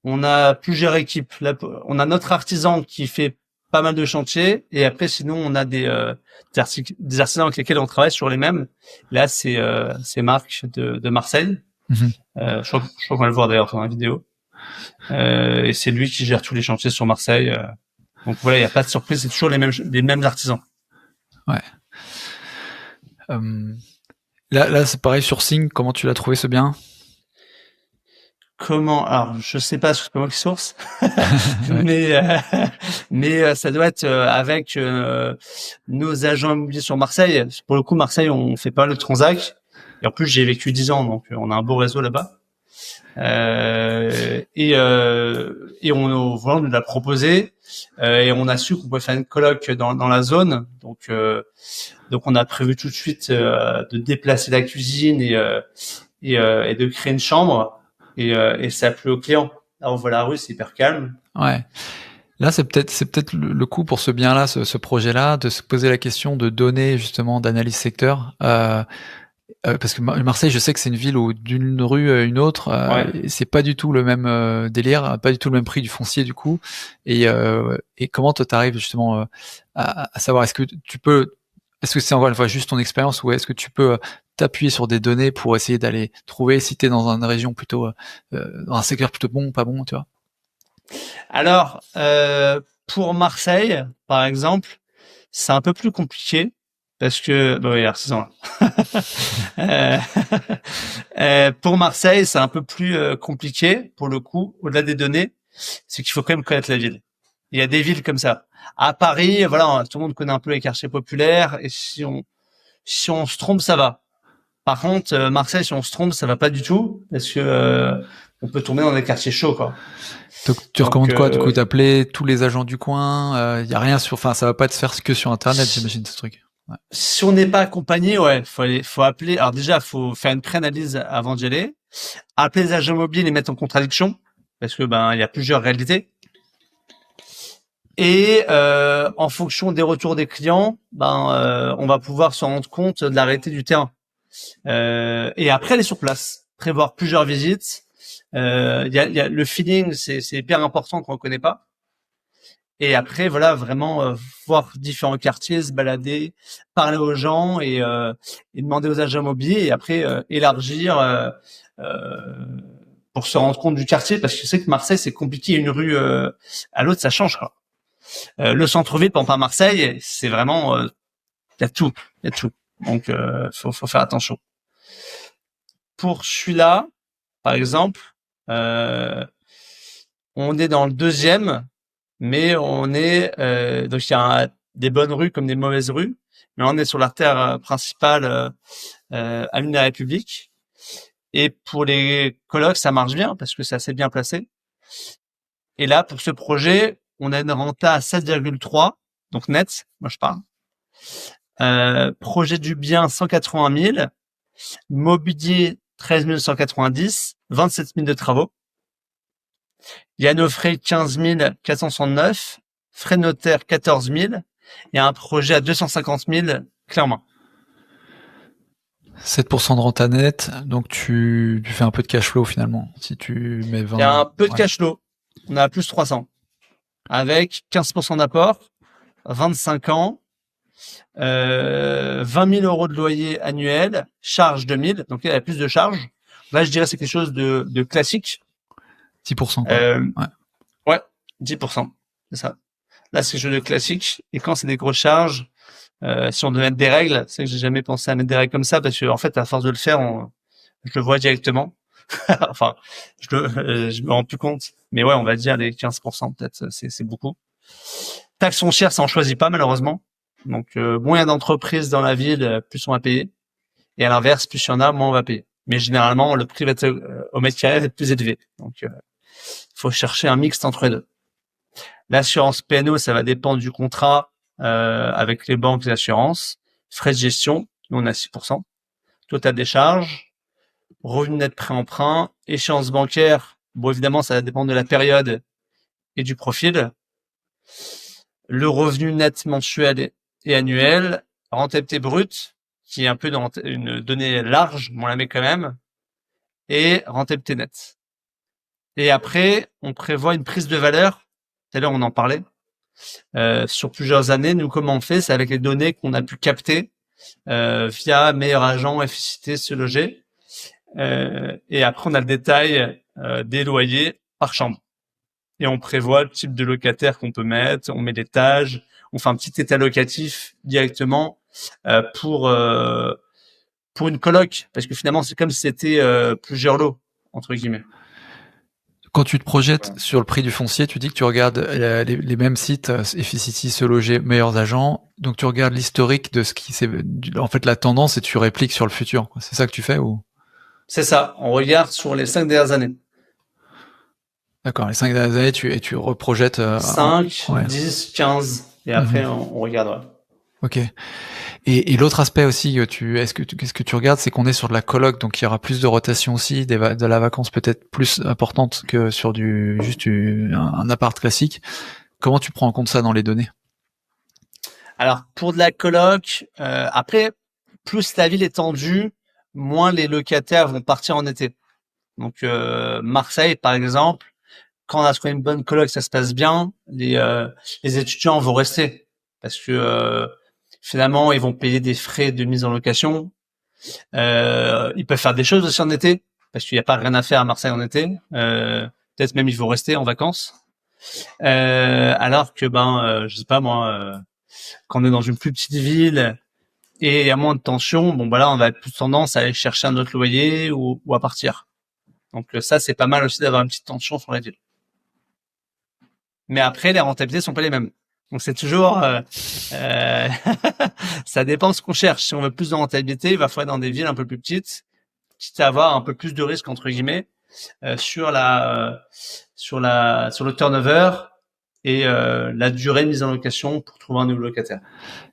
S1: On a plusieurs équipes. Là, on a notre artisan qui fait pas mal de chantiers, et après, sinon, on a des artisans avec lesquels on travaille sur les mêmes. Là, c'est Marc de Marseille. Je crois qu'on va le voir d'ailleurs dans la vidéo. Et c'est lui qui gère tous les chantiers sur Marseille. Donc voilà, il n'y a pas de surprise, c'est toujours les mêmes artisans.
S3: Ouais. Là, c'est pareil sur Sing. Comment tu l'as trouvé ce bien?
S1: Comment? Alors, je sais pas, parce que c'est pas moi qui source, mais ça doit être avec nos agents immobiliers sur Marseille. Pour le coup, Marseille, on fait pas le transac. Et en plus, j'ai vécu 10 ans, donc on a un beau réseau là-bas. Et on nous l'a proposé, et on a su qu'on pouvait faire une coloc dans la zone. Donc on a prévu tout de suite de déplacer la cuisine et de créer une chambre. Et ça a plu aux clients. Là, on voit la rue, c'est hyper calme.
S3: Ouais. Là, c'est peut-être le coup pour ce bien-là, ce projet-là, de se poser la question de données, justement, d'analyse secteur. Parce que Marseille, je sais que c'est une ville où d'une rue à une autre, c'est pas du tout le même délire, pas du tout le même prix du foncier du coup. Et comment toi t'arrives justement à savoir, est-ce que c'est encore une fois juste ton expérience, ou est-ce que tu peux t'appuyer sur des données pour essayer d'aller trouver si t'es dans une région plutôt dans un secteur plutôt bon ou pas bon, tu vois?
S1: Alors pour Marseille, par exemple, c'est un peu plus compliqué. Parce que, oui, artisan. Pour Marseille, c'est un peu plus compliqué, pour le coup, au-delà des données, c'est qu'il faut quand même connaître la ville. Il y a des villes comme ça. À Paris, voilà, tout le monde connaît un peu les quartiers populaires, et si on se trompe, ça va. Par contre, Marseille, si on se trompe, ça va pas du tout, parce que on peut tomber dans des quartiers chauds, quoi.
S3: Donc, tu recommandes quoi, du coup, d'appeler tous les agents du coin? Y a rien enfin, ça va pas te faire que sur Internet, j'imagine, ce truc. Ouais.
S1: Si on n'est pas accompagné, faut appeler. Alors déjà, faut faire une pré-analyse avant d'y aller. Appeler les agents immobiliers, les mettre en contradiction, parce que il y a plusieurs réalités. Et en fonction des retours des clients, on va pouvoir se rendre compte de la réalité du terrain. Et après, aller sur place, prévoir plusieurs visites. Y a le feeling, c'est hyper important qu'on ne connaît pas. Et après, voilà, vraiment voir différents quartiers, se balader, parler aux gens et demander aux agents immobiliers, et après élargir pour se rendre compte du quartier, parce que je sais que Marseille, c'est compliqué, une rue à l'autre, ça change, quoi. Le centre-ville, par exemple, à Marseille, c'est vraiment, il y a tout. Donc, faut faire attention. Pour celui-là, par exemple, on est dans le 2e. Mais on est donc il y a des bonnes rues comme des mauvaises rues, mais on est sur l'artère principale avenue de la République. Et pour les colocs, ça marche bien parce que c'est assez bien placé. Et là, pour ce projet, on a une renta à 7,3, donc net, moi je parle. Projet du bien 180 000, mobilier 13 190, 27 000 de travaux. Il y a nos frais 15 469, frais de notaire 14 000, et un projet à 250 000, clairement.
S3: 7% de renta nette, donc tu fais un peu de cash flow finalement, si tu mets 20.
S1: Il y a un peu de cash flow. On a plus 300 avec 15% d'apport, 25 ans, 20 000 euros de loyer annuel, charge 2000. Donc, il y a plus de charges. Là, je dirais c'est quelque chose de classique.
S3: 10%, quoi.
S1: Ouais, 10%. C'est ça. Là, c'est quelque chose de classique. Et quand c'est des grosses charges, si on devait mettre des règles, c'est que j'ai jamais pensé à mettre des règles comme ça parce que, en fait, à force de le faire, je le vois directement. Enfin, je me rends plus compte. Mais ouais, on va dire les 15%, peut-être, c'est beaucoup. Taxes foncières, ça en choisit pas, malheureusement. Donc, moins il y a d'entreprises dans la ville, plus on va payer. Et à l'inverse, plus il y en a, moins on va payer. Mais généralement, le prix va être, au mètre carré va être plus élevé. Donc, faut chercher un mixte entre les deux. L'assurance P&O, ça va dépendre du contrat avec les banques et l'assurance. Frais de gestion, nous on a 6%. Total des charges, revenu net prêt-emprunt, échéance bancaire. Bon, évidemment, ça va dépendre de la période et du profil. Le revenu net mensuel et annuel, rentabilité brute, qui est un peu dans une donnée large, mais on la met quand même, et rentabilité nette. Et après, on prévoit une prise de valeur. Tout à l'heure, on en parlait. Sur plusieurs années, nous, comment on fait? C'est avec les données qu'on a pu capter via Meilleur Agent, Efficacité, Se Loger. Et après, on a le détail des loyers par chambre. Et on prévoit le type de locataire qu'on peut mettre, on met l'étage, on fait un petit état locatif directement pour une coloc, parce que finalement, c'est comme si c'était plusieurs lots, entre guillemets.
S3: Quand tu te projettes sur le prix du foncier, tu dis que tu regardes les mêmes sites, Efficity, Se Loger, Meilleurs Agents. Donc tu regardes l'historique de ce qui c'est, en fait, la tendance, et tu répliques sur le futur, quoi. C'est ça que tu fais, ou?
S1: C'est ça. On regarde sur les 5 dernières années.
S3: D'accord. Les 5 dernières années, tu reprojettes,
S1: 5,
S3: ouais.
S1: 10, 15. Et après, on regardera.
S3: Ok. Et l'autre aspect aussi qu'est-ce que tu regardes, c'est qu'on est sur de la coloc, donc il y aura plus de rotation aussi, de la vacance peut-être plus importante que sur un appart classique. Comment tu prends en compte ça dans les données?
S1: Alors, pour de la coloc, après, plus la ville est tendue, moins les locataires vont partir en été. Donc, Marseille, par exemple, quand on a trouvé une bonne coloc, ça se passe bien, les étudiants vont rester parce que finalement, ils vont payer des frais de mise en location. Ils peuvent faire des choses aussi en été parce qu'il n'y a pas rien à faire à Marseille en été. Peut-être même ils vont rester en vacances. Alors que je sais pas moi, quand on est dans une plus petite ville et il y a moins de tension, bon on va être plus tendance à aller chercher un autre loyer ou à partir. Donc ça c'est pas mal aussi d'avoir une petite tension sur la ville. Mais après les rentabilités sont pas les mêmes. Donc c'est toujours ça dépend ce qu'on cherche. Si on veut plus de rentabilité, il va falloir être dans des villes un peu plus petites, quitte à avoir un peu plus de risque entre guillemets sur le turnover et la durée de mise en location pour trouver un nouveau locataire.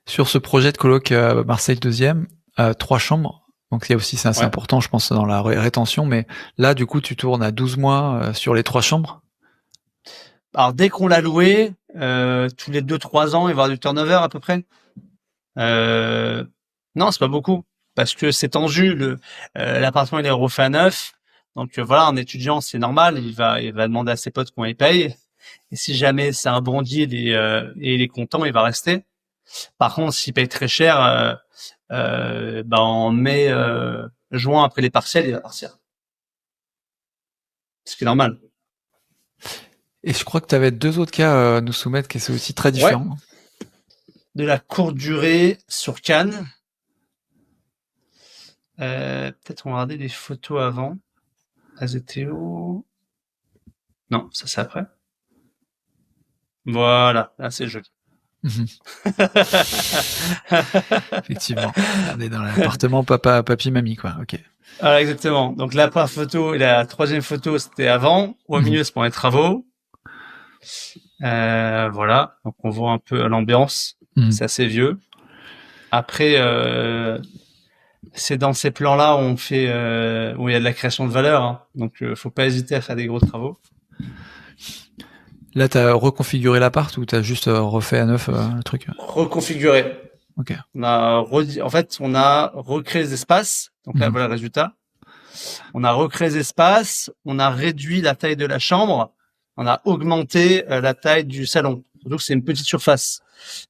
S3: Sur ce projet de coloc Marseille 2e, 3 chambres. Donc c'est assez important, je pense, dans la rétention. Mais là, du coup, tu tournes à 12 mois sur les 3 chambres.
S1: Alors dès qu'on l'a loué, tous les 2-3 ans, il va y avoir du turnover à peu près. Non, c'est pas beaucoup parce que c'est tendu. L'appartement il est refait à neuf, donc voilà, un étudiant c'est normal, il va demander à ses potes combien il paye. Et si jamais c'est un bon deal et il est content, il va rester. Par contre, s'il paye très cher, en mai, juin après les partiels, il va partir. Ce qui est normal.
S3: Et je crois que tu avais 2 autres cas à nous soumettre qui sont aussi très différents.
S1: Ouais. De la courte durée sur Cannes. Peut-être on va regarder les photos avant. AZTO. Non, ça c'est après. Voilà, là c'est joli.
S3: Effectivement. On est dans l'appartement papy, mamie, quoi. Ok.
S1: Voilà, exactement. Donc la première photo et la troisième photo c'était avant. Au milieu c'est pour les travaux. Voilà, donc on voit un peu l'ambiance. C'est assez vieux. Après, c'est dans ces plans-là où on fait, où il y a de la création de valeur. Hein. Donc, faut pas hésiter à faire des gros travaux.
S3: Là, t'as reconfiguré l'appart ou t'as juste refait à neuf le truc?
S1: Reconfiguré.
S3: Ok.
S1: On a on a recréé les espaces. Donc là, voilà le résultat. On a recréé les espaces. On a réduit la taille de la chambre. on a augmenté la taille du salon. Surtout que c'est une petite surface.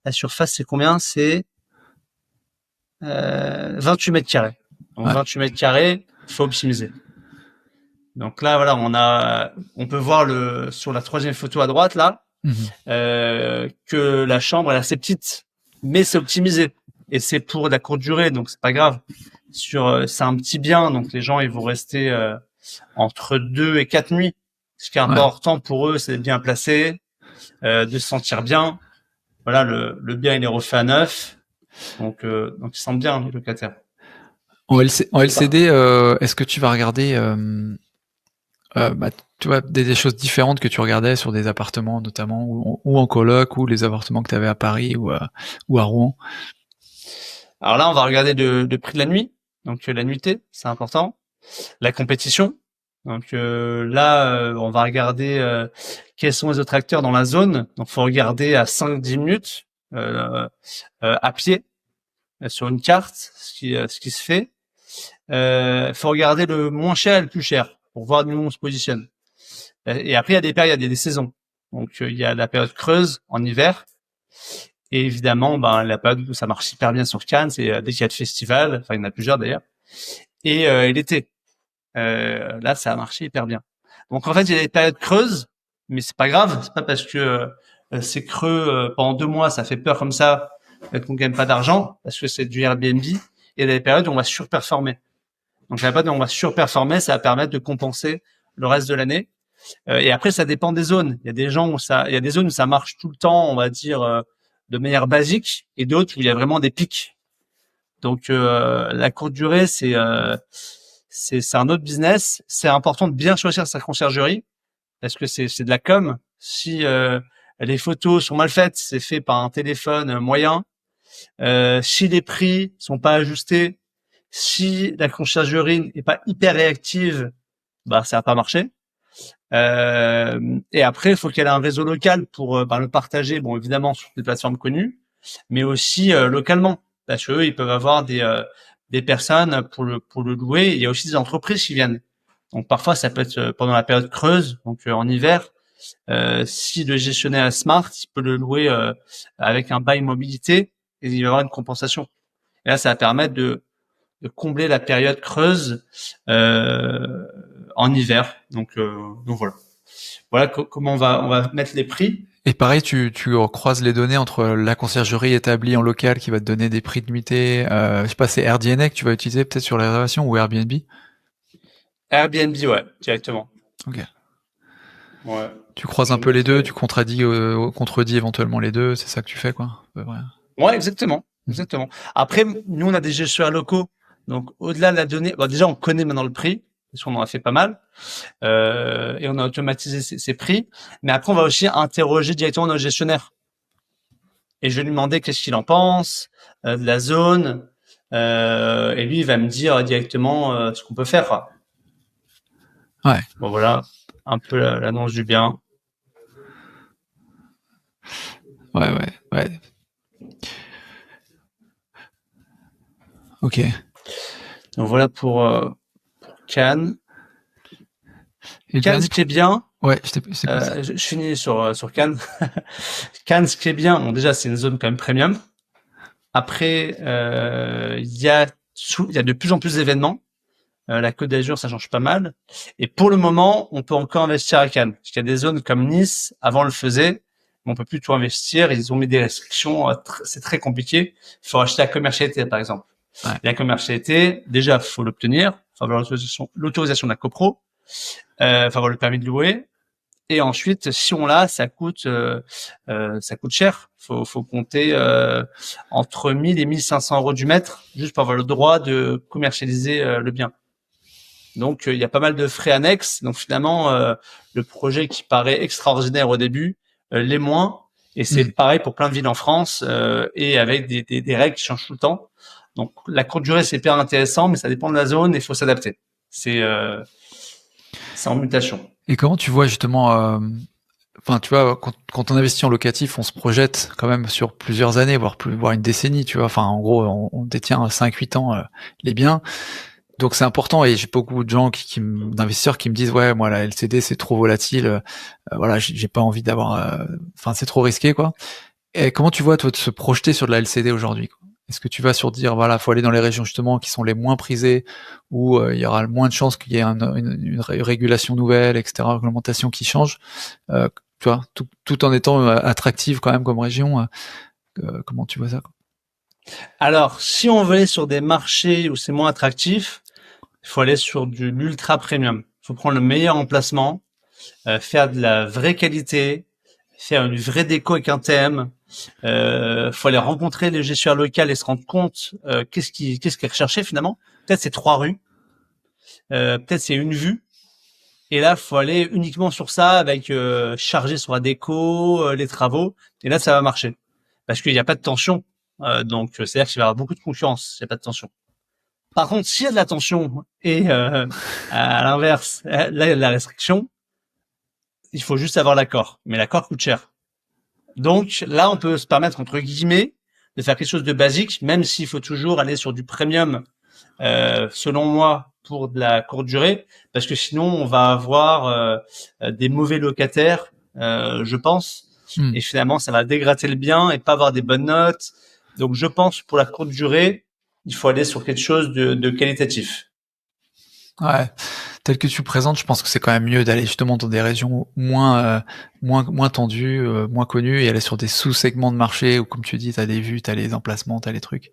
S1: La surface, c'est combien? C'est 28 mètres carrés. Donc 28 mètres carrés, il faut optimiser. Donc là, voilà, on peut voir sur la troisième photo à droite là, que la chambre elle est assez petite, mais c'est optimisé et c'est pour de la courte durée, donc c'est pas grave. C'est un petit bien, donc les gens ils vont rester entre 2 et 4 nuits. Ce qui est important pour eux, c'est d'être bien placé, de se sentir bien. Voilà, le bien il est refait à neuf, donc ils se sentent bien les locataires.
S3: En LCD, est-ce que tu vas regarder tu vois, des choses différentes que tu regardais sur des appartements notamment, ou en coloc, ou les appartements que tu avais à Paris ou à Rouen?
S1: Alors là, on va regarder le prix de la nuit, donc la nuitée, c'est important. La compétition, donc là, on va regarder quels sont les autres acteurs dans la zone. Donc, faut regarder à 5-10 minutes à pied sur une carte ce qui se fait. Faut regarder le moins cher et le plus cher pour voir où on se positionne. Et après, il y a des périodes, il y a des saisons. Donc, il y a la période creuse en hiver. Et évidemment, la période où ça marche hyper bien sur Cannes, c'est dès qu'il y a de festivals, enfin, il y en a plusieurs d'ailleurs. Et l'été. Là, ça a marché hyper bien. Donc, en fait, il y a des périodes creuses, mais c'est pas grave. C'est pas parce que c'est creux pendant 2 mois, ça fait peur comme ça, qu'on gagne pas d'argent, parce que c'est du Airbnb. Et il y a des périodes où on va surperformer. Donc, la période où on va surperformer, ça va permettre de compenser le reste de l'année. Et après, ça dépend des zones. Il y a des zones où ça marche tout le temps, on va dire, de manière basique, et d'autres où il y a vraiment des pics. Donc, la courte durée, c'est un autre business. C'est important de bien choisir sa conciergerie parce que c'est de la com. Si les photos sont mal faites, c'est fait par un téléphone moyen. Si les prix sont pas ajustés, si la conciergerie n'est pas hyper réactive, ça va pas marcher. Et après, il faut qu'elle ait un réseau local pour le partager. Bon, évidemment sur des plateformes connues, mais aussi localement, parce que eux, ils peuvent avoir des personnes pour le louer. Il y a aussi des entreprises qui viennent. Donc parfois, ça peut être pendant la période creuse, donc en hiver. Si le gestionnaire est smart, il peut le louer avec un bail mobilité et il va y avoir une compensation. Et là, ça va permettre de combler la période creuse en hiver. Donc voilà. Voilà comment on va mettre les prix.
S3: Et pareil, tu croises les données entre la conciergerie établie en local qui va te donner des prix de nuitée, je sais pas, c'est AirDNA que tu vas utiliser peut-être sur les réservations, ou Airbnb?
S1: Airbnb, ouais, directement.
S3: Ok.
S1: Ouais.
S3: Tu croises un peu les deux, tu contredis éventuellement les deux, c'est ça que tu fais, quoi.
S1: Ouais, exactement. Après, nous, on a des gestionnaires locaux. Donc, au-delà de la donnée, déjà, on connaît maintenant le prix, parce qu'on en a fait pas mal, et on a automatisé ces prix. Mais après, on va aussi interroger directement nos gestionnaires. Et je vais lui demander qu'est-ce qu'il en pense, de la zone, et lui, il va me dire directement ce qu'on peut faire, quoi.
S3: Ouais.
S1: Bon, voilà, un peu l'annonce du bien.
S3: Ouais. Ok.
S1: Donc voilà pour Cannes.
S3: Et
S1: Cannes, ce qui est bien.
S3: Ouais, je
S1: finis sur Cannes. Cannes, ce qui est bien, bon, déjà, c'est une zone quand même premium. Après, il y a de plus en plus d'événements. La Côte d'Azur, ça change pas mal. Et pour le moment, on peut encore investir à Cannes. Parce qu'il y a des zones comme Nice, avant on le faisait, mais on peut plus tout investir. Ils ont mis des restrictions. C'est très compliqué. Il faut acheter la commercialité, par exemple.
S3: Ouais.
S1: La commercialité, déjà, faut l'obtenir. Faut avoir l'autorisation de la copro. Faut avoir le permis de louer. Et ensuite, si on l'a, ça coûte cher. Faut compter entre 1000 et 1500 € du mètre, juste pour avoir le droit de commercialiser le bien. Donc, il y a pas mal de frais annexes. Donc, finalement, le projet qui paraît extraordinaire au début, l'est moins. Et c'est pareil pour plein de villes en France, et avec des règles qui changent tout le temps. Donc, la courte durée, c'est hyper intéressant, mais ça dépend de la zone et il faut s'adapter. C'est en mutation.
S3: Et comment tu vois justement, tu vois, quand on investit en locatif, on se projette quand même sur plusieurs années, voire une décennie, tu vois. Enfin, en gros, on détient 5-8 ans les biens. Donc c'est important et j'ai beaucoup de gens d'investisseurs qui me disent ouais moi la LCD c'est trop volatile, voilà j'ai pas envie d'avoir, enfin c'est trop risqué quoi. Et comment tu vois toi de se projeter sur de la LCD aujourd'hui quoi? Est-ce que tu vas sur dire voilà faut aller dans les régions justement qui sont les moins prisées où il y aura le moins de chances qu'il y ait une régulation nouvelle etc réglementation qui change, tu vois tout en étant attractive quand même comme région, comment tu vois ça quoi?
S1: Alors, si on veut aller sur des marchés où c'est moins attractif, il faut aller sur de l'ultra premium. Il faut prendre le meilleur emplacement, faire de la vraie qualité, faire une vraie déco avec un thème. Faut aller rencontrer les gestionnaires locaux et se rendre compte qu'est-ce qui est recherché finalement. Peut-être c'est 3 rues, peut-être c'est une vue. Et là, faut aller uniquement sur ça avec charger sur la déco, les travaux. Et là, ça va marcher parce qu'il n'y a pas de tension. Donc, c'est-à-dire qu'il va y avoir beaucoup de concurrence. Il n'y a pas de tension. Par contre, s'il y a de la tension et à l'inverse, là, il y a de la restriction, il faut juste avoir l'accord. Mais l'accord coûte cher. Donc là, on peut se permettre, entre guillemets, de faire quelque chose de basique, même s'il faut toujours aller sur du premium, selon moi, pour de la courte durée, parce que sinon, on va avoir des mauvais locataires, je pense, et finalement, ça va dégrader le bien et pas avoir des bonnes notes. Donc, je pense, pour la courte durée, il faut aller sur quelque chose de qualitatif.
S3: Ouais, tel que tu le présentes, je pense que c'est quand même mieux d'aller justement dans des régions moins tendues, moins connues, et aller sur des sous-segments de marché où, comme tu dis, t'as des vues, t'as les emplacements, t'as les trucs.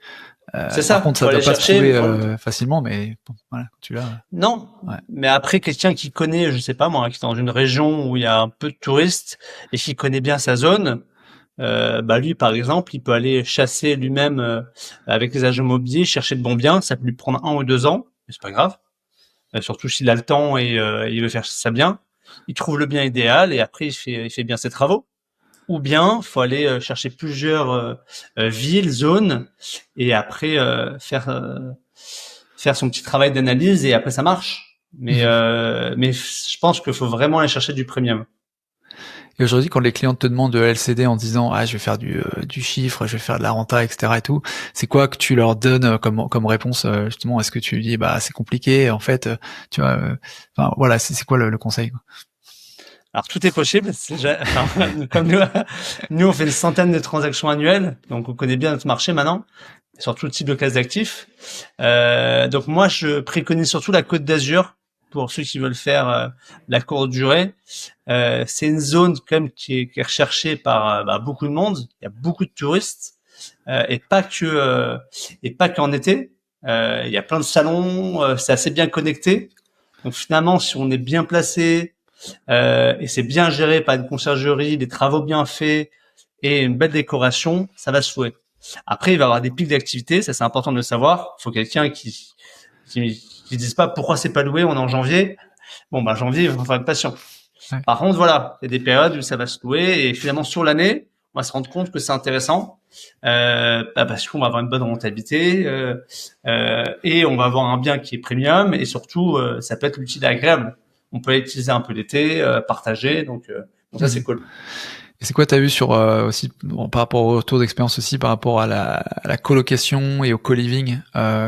S1: C'est ça.
S3: Par contre, ça
S1: Faut
S3: doit
S1: aller
S3: pas se
S1: chercher.
S3: trouver facilement, mais bon, voilà, tu l'as.
S1: Non,
S3: Ouais.
S1: mais après quelqu'un qui connaît, je sais pas moi, qui est dans une région où il y a un peu de touristes et qui connaît bien sa zone, bah lui par exemple, il peut aller chasser lui-même avec les agents immobiliers, chercher de bons biens. Ça peut lui prendre 1 ou 2 ans, mais c'est pas grave. Surtout s'il a le temps et il veut faire ça bien. Il trouve le bien idéal et après il fait bien ses travaux. Ou bien faut aller chercher plusieurs villes, zones et après faire son petit travail d'analyse et après ça marche. Mais je pense qu'il faut vraiment aller chercher du premium.
S3: Et aujourd'hui, quand les clients te demandent de LCD en disant je vais faire du chiffre, je vais faire de la renta, etc. et tout, c'est quoi que tu leur donnes comme réponse justement? Est-ce que tu dis c'est compliqué en fait, tu vois, enfin voilà, c'est quoi le conseil quoi?
S1: Alors tout est possible. Comme nous on fait une centaine de transactions annuelles, donc on connaît bien notre marché maintenant, sur tout type de classe d'actifs. Donc moi je préconise surtout la Côte d'Azur pour ceux qui veulent faire la courte durée. C'est une zone quand même qui est recherchée par beaucoup de monde. Il y a beaucoup de touristes et pas qu'en été. Il y a plein de salons. C'est assez bien connecté. Donc finalement, si on est bien placé et c'est bien géré par une conciergerie, des travaux bien faits et une belle décoration, ça va se louer. Après, il va y avoir des pics d'activité. Ça, c'est important de le savoir. Il faut quelqu'un qui disent pas pourquoi c'est pas loué, on est en janvier. Bon, janvier, il va falloir être patient.
S3: Ouais.
S1: Par contre, voilà, il y a des périodes où ça va se louer et finalement sur l'année, on va se rendre compte que c'est intéressant parce qu'on va avoir une bonne rentabilité et on va avoir un bien qui est premium et surtout ça peut être utile et agréable. On peut l'utiliser un peu l'été, partager, donc ça c'est cool.
S3: Et c'est quoi t'as vu sur aussi par rapport au retour d'expérience aussi par rapport à la colocation et au co-living,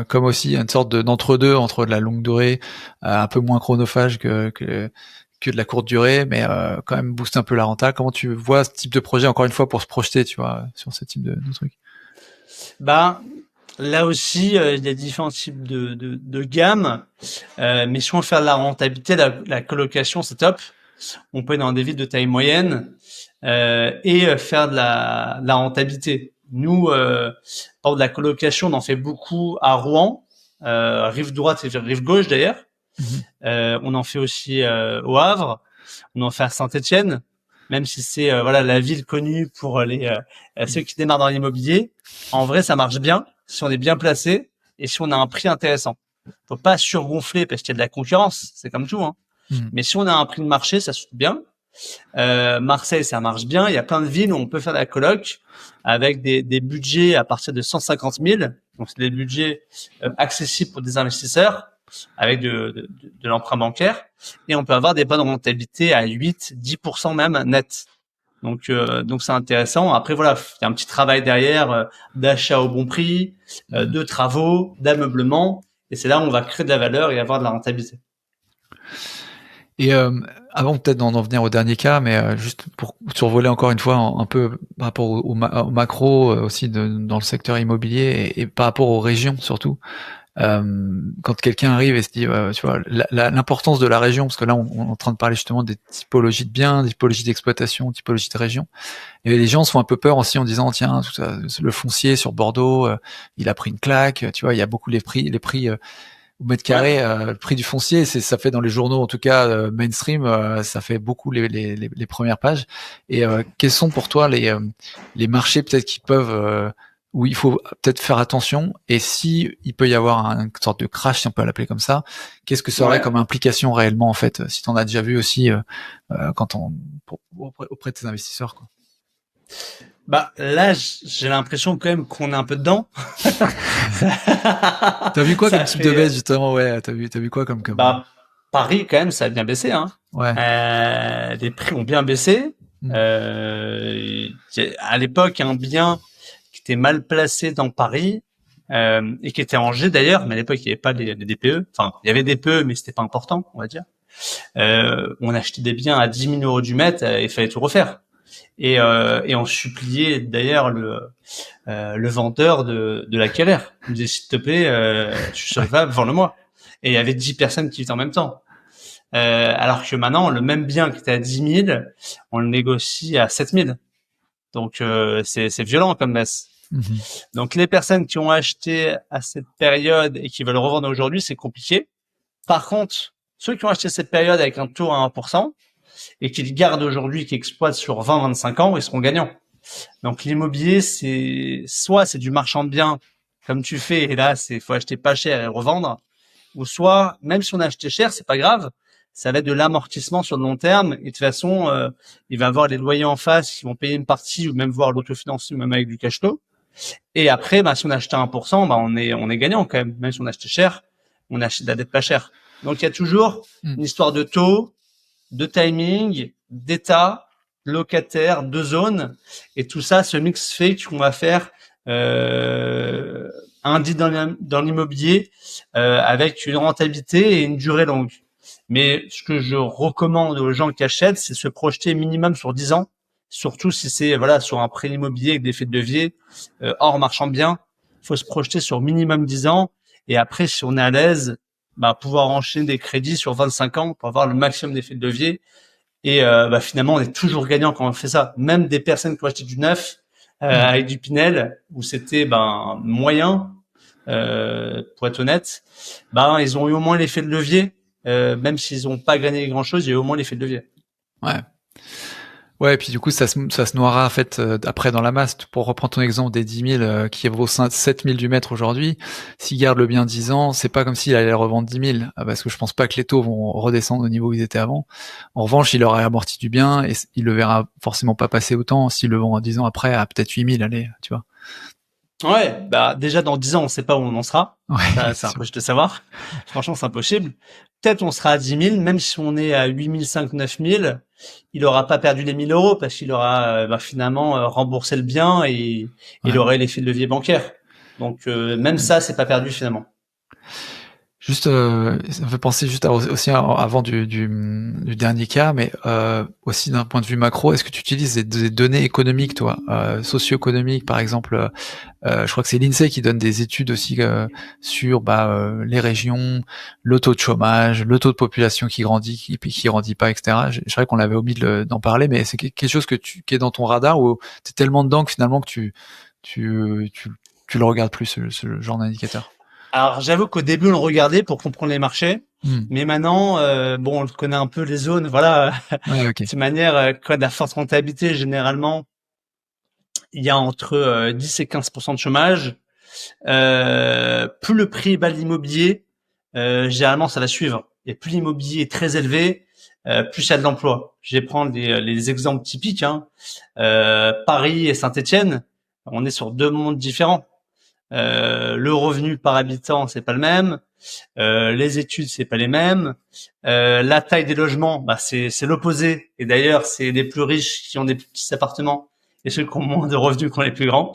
S3: comme aussi une sorte d'entre-deux entre de la longue durée, un peu moins chronophage que de la courte durée, mais quand même booste un peu la renta. Comment tu vois ce type de projet encore une fois pour se projeter, tu vois, sur ce type de truc?
S1: Là aussi, il y a différents types de gammes, mais si on veut faire de la rentabilité, la colocation c'est top. On peut être dans des villes de taille moyenne et faire de la rentabilité. Nous, par de la colocation, on en fait beaucoup à Rouen, rive droite et rive gauche d'ailleurs. On en fait aussi au Havre, on en fait à Saint-Étienne, même si c'est la ville connue pour ceux qui démarrent dans l'immobilier. En vrai, ça marche bien si on est bien placé et si on a un prix intéressant. Faut pas surgonfler parce qu'il y a de la concurrence, c'est comme tout, hein. Mais si on a un prix de marché, ça se fait bien. Marseille, ça marche bien. Il y a plein de villes où on peut faire de la coloc avec des budgets à partir de 150 000. Donc, c'est des budgets accessibles pour des investisseurs avec de l'emprunt bancaire. Et on peut avoir des bonnes rentabilités à 8-10% même net. Donc c'est intéressant. Après, voilà, il y a un petit travail derrière d'achat au bon prix, de travaux, d'ameublement. Et c'est là où on va créer de la valeur et avoir de la rentabilité.
S3: Et avant peut-être d'en venir au dernier cas, mais juste pour survoler encore une fois un peu par rapport au macro aussi dans le secteur immobilier et par rapport aux régions surtout. Quand quelqu'un arrive et se dit, tu vois, l'importance de la région, parce que là on est en train de parler justement des typologies de biens, des typologies d'exploitation, typologies de région. Et les gens se font un peu peur aussi en disant, tiens, tout ça, le foncier sur Bordeaux, il a pris une claque. Tu vois, il y a beaucoup les prix au mètre carré, le prix du foncier, ça fait dans les journaux, en tout cas mainstream, ça fait beaucoup les premières pages. Et quels sont pour toi les marchés peut-être qui peuvent où il faut peut-être faire attention, et si il peut y avoir une sorte de crash, si on peut l'appeler comme ça, qu'est-ce que ça aurait comme implication réellement en fait, si tu en as déjà vu aussi quand auprès de tes investisseurs, quoi.
S1: Bah là, j'ai l'impression quand même qu'on est un peu dedans.
S3: T'as vu quoi comme type de baisse justement? Ouais, t'as vu quoi comme
S1: Bah Paris quand même, ça a bien baissé, hein.
S3: Ouais.
S1: Les prix ont bien baissé. À l'époque, un bien qui était mal placé dans Paris et qui était en G d'ailleurs, mais à l'époque il n'y avait pas les DPE. Enfin, il y avait des DPE, mais c'était pas important, on va dire. On achetait des biens à 10 000 euros du mètre, il fallait tout refaire. Et on suppliait d'ailleurs le vendeur de l'acquéreur. Il me disait, s'il te plaît, je suis solvable, vends-le-moi. Et il y avait 10 personnes qui étaient en même temps. Alors que maintenant, le même bien qui était à 10 000, on le négocie à 7 000. Donc c'est violent comme baisse. Donc les personnes qui ont acheté à cette période et qui veulent revendre aujourd'hui, c'est compliqué. Par contre, ceux qui ont acheté cette période avec un taux à 1%, et qu'ils gardent aujourd'hui, qui exploitent sur 20-25 ans, ils seront gagnants. Donc l'immobilier, c'est du marchand de biens, comme tu fais, et là, faut acheter pas cher et revendre, ou soit, même si on a acheté cher, c'est pas grave, ça va être de l'amortissement sur le long terme, et de toute façon, il va avoir les loyers en face qui vont payer une partie, ou même voir l'autofinancing, même avec du cash flow. Et après, si on a acheté 1%, on est gagnant quand même si on a acheté cher, on achète de la dette pas chère. Donc il y a toujours une histoire de taux, de timing, d'état, locataire, de zone, et tout ça, ce mix fait qu'on va faire un deal dans l'immobilier avec une rentabilité et une durée longue. Mais ce que je recommande aux gens qui achètent, c'est se projeter minimum sur 10 ans, surtout si c'est sur un prêt immobilier avec des effets de levier hors marchand de biens. Il faut se projeter sur minimum 10 ans, et après, si on est à l'aise, pouvoir enchaîner des crédits sur 25 ans pour avoir le maximum d'effets de levier. Et finalement, on est toujours gagnant quand on fait ça. Même des personnes qui ont acheté du neuf avec du Pinel, où c'était moyen, pour être honnête, ils ont eu au moins l'effet de levier. Même s'ils n'ont pas gagné grand-chose, il y a eu au moins l'effet de levier.
S3: Ouais. Ouais, et puis du coup, ça se noiera en fait après dans la masse. Pour reprendre ton exemple des 10 000 qui vaut 7 000 du mètre aujourd'hui, s'il garde le bien 10 ans, c'est pas comme s'il allait revendre 10 000, parce que je pense pas que les taux vont redescendre au niveau où ils étaient avant. En revanche, il aurait amorti du bien et il le verra forcément pas passer autant s'il le vend en 10 ans après à peut-être 8 000, allez, tu vois.
S1: Ouais, déjà dans 10 ans, on sait pas où on en sera.
S3: Ouais,
S1: c'est impossible de savoir. Franchement, c'est impossible. Peut-être on sera à 10 000, même si on est à 8 500, 9 000, il aura pas perdu les 1 000 euros parce qu'il aura finalement remboursé le bien et il aurait l'effet de levier bancaire. Donc même ça, c'est pas perdu finalement.
S3: Juste, ça me fait penser juste aussi avant du dernier cas, mais aussi d'un point de vue macro, est-ce que tu utilises des données économiques, toi, socio-économiques, par exemple, je crois que c'est l'INSEE qui donne des études aussi sur les régions, le taux de chômage, le taux de population qui grandit, qui grandit pas, etc. Je dirais qu'on l'avait omis d'en parler, mais c'est quelque chose qui est dans ton radar ou t'es tellement dedans que finalement que tu le regardes plus ce genre d'indicateur.
S1: Alors j'avoue qu'au début on le regardait pour comprendre les marchés, mais maintenant on connaît un peu les zones, voilà.
S3: Ouais, okay.
S1: De manière quoi, de la forte rentabilité généralement, il y a entre 10 et 15% de chômage. Plus le prix est bas de l'immobilier, généralement ça va suivre. Et plus l'immobilier est très élevé, plus il y a de l'emploi. Je vais prendre les exemples typiques. Paris et Saint-Étienne, on est sur deux mondes différents. Le revenu par habitant, c'est pas le même. Les études, c'est pas les mêmes. La taille des logements, c'est l'opposé. Et d'ailleurs, c'est les plus riches qui ont des petits appartements et ceux qui ont moins de revenus qui ont les plus grands.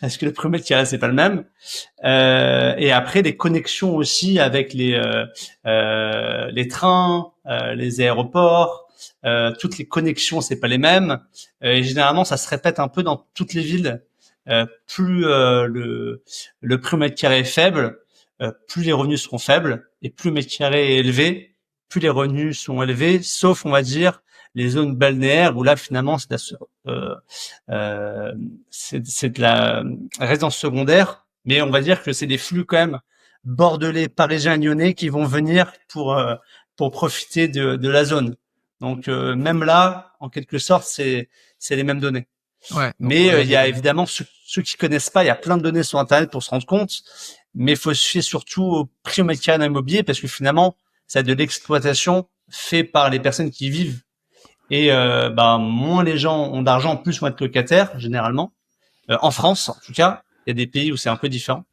S1: parce que le prix au mètre carré c'est pas le même. Et après les connexions aussi avec les trains, les aéroports, toutes les connexions c'est pas les mêmes. Et généralement ça se répète un peu dans toutes les villes. Plus le prix au mètre carré est faible, plus les revenus seront faibles, et plus le mètre carré est élevé, plus les revenus sont élevés, sauf on va dire les zones balnéaires où là finalement c'est de la résidence secondaire, mais on va dire que c'est des flux quand même bordelais, parisiens, lyonnais qui vont venir pour profiter de la zone. Donc même là, en quelque sorte, c'est les mêmes données.
S3: Ouais.
S1: Mais il y a évidemment ceux qui connaissent pas, il y a plein de données sur Internet pour se rendre compte, mais il faut se fier surtout au prix au mètre carré d'un immobilier parce que finalement, c'est de l'exploitation fait par les personnes qui y vivent. Et moins les gens ont d'argent, plus vont être locataires généralement. En France, en tout cas, il y a des pays où c'est un peu différent.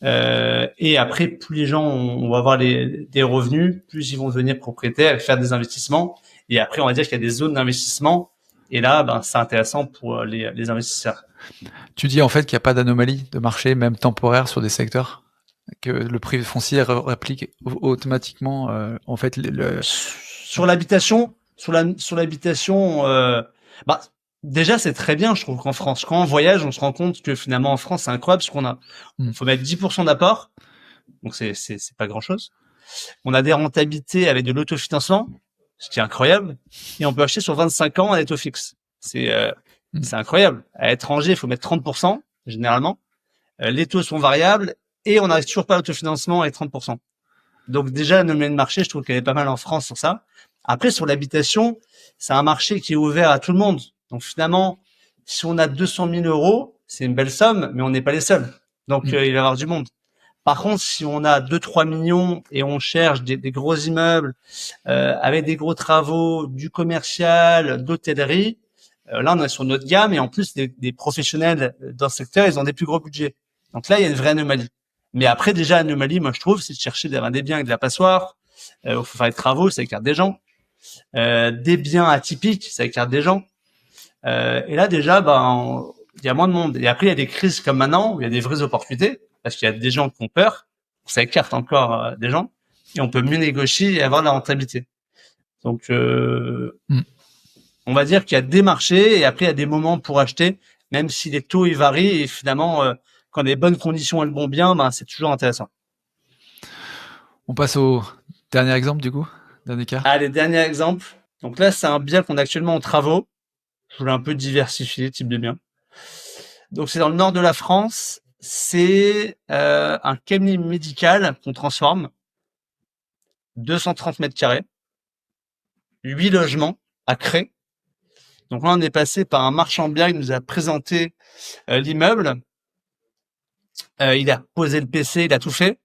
S1: Et après, plus les gens vont avoir des revenus, plus ils vont devenir propriétaires et faire des investissements. Et après, on va dire qu'il y a des zones d'investissement. Et là, c'est intéressant pour les investisseurs.
S3: Tu dis en fait qu'il n'y a pas d'anomalie de marché, même temporaire, sur des secteurs, que le prix foncier réplique automatiquement en fait
S1: sur l'habitation, sur l'habitation, déjà c'est très bien, je trouve qu'en France, quand on voyage, on se rend compte que finalement en France c'est incroyable parce qu'on faut mettre 10% d'apport, donc c'est pas grand chose. On a des rentabilités avec de l'autofinancement, ce qui est incroyable, et on peut acheter sur 25 ans à taux fixe. C'est incroyable. À l'étranger, il faut mettre 30% généralement. Les taux sont variables et on n'arrive toujours pas à l'autofinancement avec 30%. Donc déjà, l'anomalie de marché, je trouve qu'elle est pas mal en France sur ça. Après, sur l'habitation, c'est un marché qui est ouvert à tout le monde. Donc finalement, si on a 200 000 euros, c'est une belle somme, mais on n'est pas les seuls. Donc il va y avoir du monde. Par contre, si on a 2-3 millions et on cherche des gros immeubles avec des gros travaux, du commercial, d'hôtellerie, là on est sur notre gamme et en plus des professionnels dans ce secteur, ils ont des plus gros budgets. Donc là, il y a une vraie anomalie. Mais après, déjà, anomalie, moi je trouve, c'est de chercher des biens avec de la passoire. Il faut faire des travaux, ça écarte des gens. Des biens atypiques, ça écarte des gens. Et là, déjà, il y a moins de monde. Et après, il y a des crises comme maintenant où il y a des vraies opportunités parce qu'il y a des gens qui ont peur. Ça écarte encore des gens et on peut mieux négocier et avoir de la rentabilité. Donc, on va dire qu'il y a des marchés et après, il y a des moments pour acheter, même si les taux ils varient. Et finalement, quand les bonnes conditions et le bon bien, c'est toujours intéressant.
S3: On passe au dernier exemple du coup, dernier cas.
S1: Allez, dernier exemple. Donc là, c'est un bien qu'on a actuellement en travaux. Je voulais un peu diversifier le type de bien. Donc c'est dans le nord de la France. C'est un cabinet médical qu'on transforme. 230 mètres carrés. 8 logements à Cré. Donc là, on est passé par un marchand de biens qui nous a présenté l'immeuble. Il a posé le PC, il a tout fait.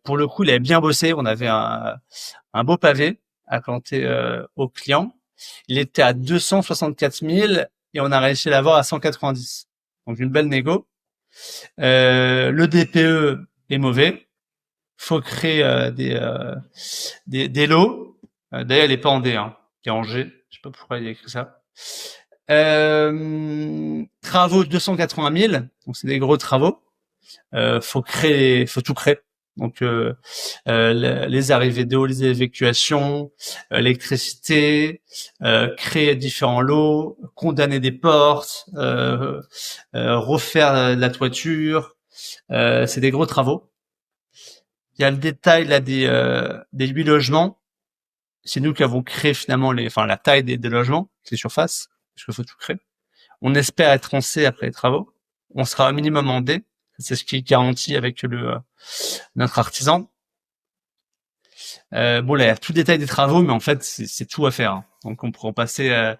S1: Pour le coup, il avait bien bossé. On avait un beau pavé à planter aux clients. Il était à 264 000 et on a réussi à l'avoir à 190. Donc une belle négo. Le DPE est mauvais. Faut créer des lots. D'ailleurs, il est pas en D, hein. Il est en G. Je sais pas pourquoi il a écrit ça. Travaux 280 000. Donc c'est des gros travaux. Faut tout créer. Donc les arrivées d'eau, les évacuations, l'électricité, créer différents lots, condamner des portes, refaire la toiture, c'est des gros travaux. Il y a le détail là des 8 logements. C'est nous qui avons créé finalement la taille des logements, les surfaces, parce qu'il faut tout créer. On espère être en C après les travaux. On sera au minimum en D. C'est ce qui est garanti avec notre artisan. Là, il y a tout le détail des travaux, mais en fait, c'est tout à faire. Hein. Donc, on pourrait passer,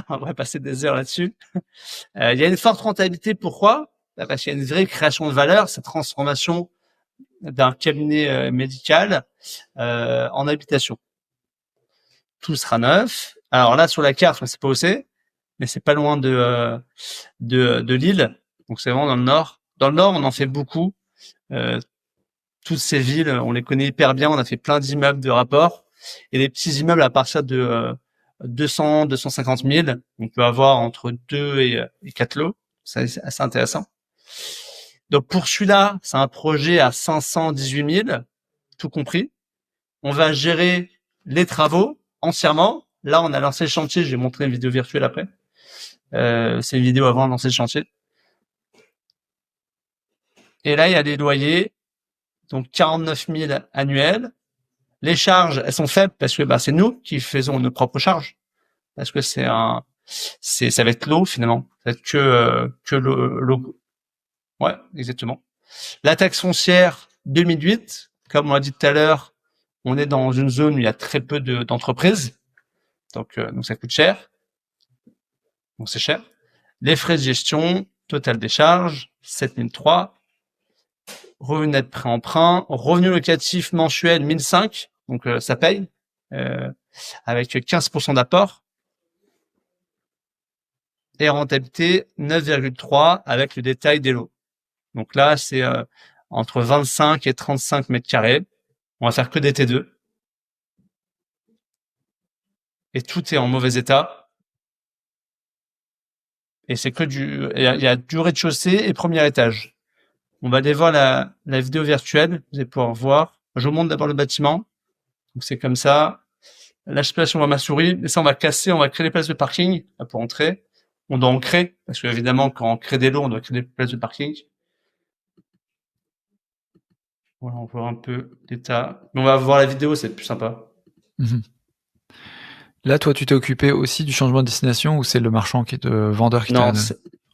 S1: on pourrait passer des heures là-dessus. Il y a une forte rentabilité. Pourquoi? Parce qu'il y a une vraie création de valeur, cette transformation d'un cabinet médical en habitation. Tout sera neuf. Alors là, sur la carte, on sait pas où c'est, mais c'est pas loin de Lille. Donc c'est vraiment dans le nord. Dans le nord, on en fait beaucoup. Toutes ces villes, on les connaît hyper bien. On a fait plein d'immeubles de rapport et des petits immeubles à partir de 250 000. On peut avoir entre 2 et 4 lots. C'est assez intéressant. Donc pour celui-là, c'est un projet à 518 000, tout compris. On va gérer les travaux entièrement. Là, on a lancé le chantier. Je vais montrer une vidéo virtuelle après. C'est une vidéo avant de lancer le chantier. Et là, il y a les loyers. Donc 49 000 annuels. Les charges, elles sont faibles parce que c'est nous qui faisons nos propres charges. Parce que ça va être l'eau finalement. Ça va être que l'eau. Ouais, exactement. La taxe foncière 2008, comme on l'a dit tout à l'heure, on est dans une zone où il y a très peu d'entreprises. Donc ça coûte cher. Donc c'est cher. Les frais de gestion, total des charges, 7003. Revenu net pré-emprunt, revenu locatif mensuel 1005, donc ça paye, avec 15% d'apport. Et rentabilité 9,3 avec le détail des lots. Donc là, c'est entre 25 et 35 mètres carrés. On va faire que des T2. Et tout est en mauvais état. Et c'est que il y a du rez-de-chaussée et premier étage. On va aller voir la vidéo virtuelle. Vous allez pouvoir voir. Je vous montre d'abord le bâtiment. Donc c'est comme ça. Là, je place, on voit ma souris. Et ça, on va casser, on va créer des places de parking pour entrer. On doit en créer, parce que évidemment, quand on crée des lots, on doit créer des places de parking. Voilà, on voit un peu l'état. Mais on va voir la vidéo, c'est plus sympa.
S3: Là, toi, tu t'es occupé aussi du changement de destination ou c'est le marchand qui est le vendeur qui
S1: Non,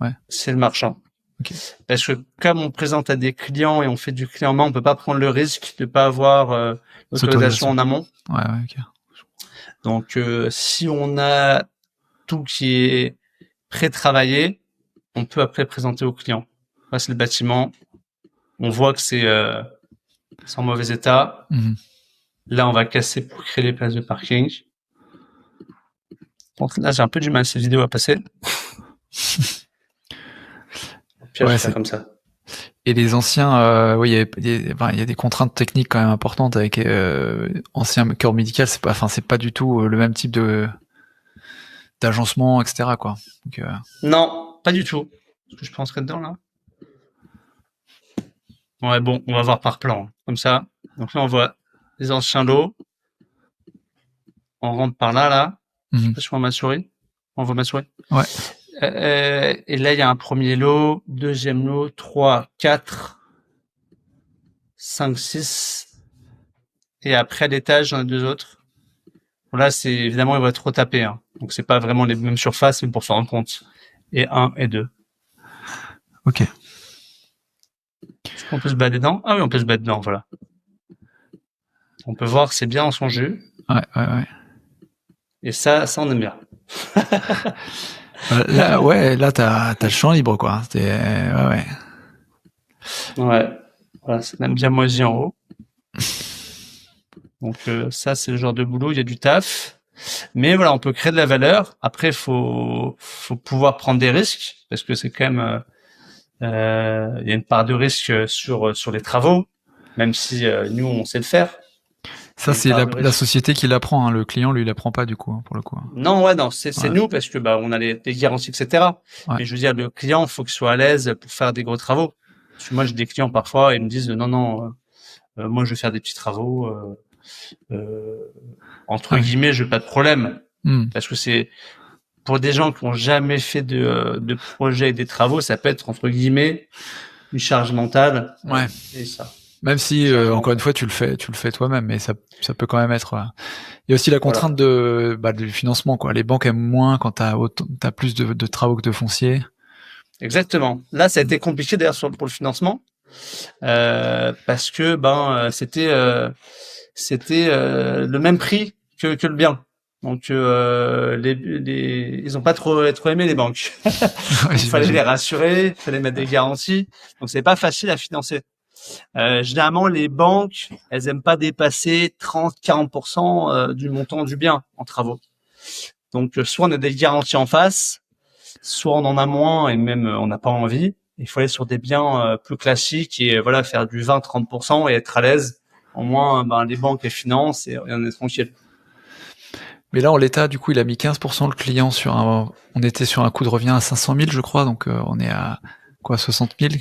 S3: Ouais.
S1: c'est le marchand.
S3: Okay.
S1: Parce que comme on présente à des clients et on fait du client en main, on peut pas prendre le risque de pas avoir l'autorisation en amont.
S3: Ouais, ok.
S1: Donc, si on a tout qui est pré-travaillé, on peut après présenter au client. Là, c'est le bâtiment. On voit que c'est en mauvais état. Là, on va casser pour créer les places de parking. Donc là, j'ai un peu du mal, cette vidéo à passer. Puis ouais, c'est comme ça.
S3: Et les anciens, oui, il y a des contraintes techniques quand même importantes avec ancien corps médical. C'est pas du tout le même type d'agencement, etc. quoi. Donc,
S1: non, pas du tout. Est-ce que je peux rentrer dedans là? Ouais, bon, on va voir par plan, comme ça. Donc là, on voit les anciens lots. On rentre par là. Je sais pas si je vois ma souris. On voit ma souris.
S3: Ouais.
S1: Et là, il y a un premier lot, deuxième lot, 3, 4, 5, 6. Et après, à l'étage, j'en ai deux autres. Bon, là, c'est évidemment, il va être trop tapé. Hein. Donc, c'est pas vraiment les mêmes surfaces, mais pour se rendre compte. Et 1 et 2.
S3: Ok.
S1: Est-ce qu'on peut se battre dedans? Ah oui, on peut se battre dedans, voilà. On peut voir que c'est bien dans son jus.
S3: Ouais.
S1: Et ça, on aime bien.
S3: Là, t'as le champ libre, quoi. Ouais.
S1: Voilà, c'est même bien moisi en haut. Donc ça, c'est le genre de boulot, il y a du taf. Mais voilà, on peut créer de la valeur. Après, faut pouvoir prendre des risques, parce que c'est quand même il y a une part de risque sur les travaux, même si nous on sait le faire.
S3: Ça, c'est la société qui l'apprend, hein. Le client, lui, il l'apprend pas, du coup, hein, pour le coup.
S1: Non, c'est nous, parce que on a les garanties, etc. Ouais. Mais je veux dire, le client, faut qu'il soit à l'aise pour faire des gros travaux. Parce que moi, j'ai des clients parfois, ils me disent non, moi, je vais faire des petits travaux. Entre guillemets, je veux pas de problème. Parce que c'est pour des gens qui ont jamais fait de projet et des travaux, ça peut être entre guillemets une charge mentale.
S3: Ouais.
S1: Et ça.
S3: Même si encore une fois tu le fais toi-même, mais ça peut quand même être. Il y a aussi la contrainte du financement, quoi. Les banques aiment moins quand t'as plus de travaux que de foncier.
S1: Exactement. Là, ça a été compliqué d'ailleurs pour le financement parce que c'était le même prix que le bien. Donc ils ont pas trop aimé les banques. Il fallait les rassurer, il fallait mettre des garanties. Donc c'est pas facile à financer. Généralement les banques, elles aiment pas dépasser 30-40% du montant du bien en travaux. Donc soit on a des garanties en face, soit on en a moins et même on n'a pas envie. Il faut aller sur des biens plus classiques et voilà faire du 20-30% et être à l'aise. Au moins les banques les financent et on est tranquille.
S3: Mais là, en l'état, du coup, il a mis 15% le client on était sur un coût de revient à 500 000, je crois, donc on est à quoi, 60 000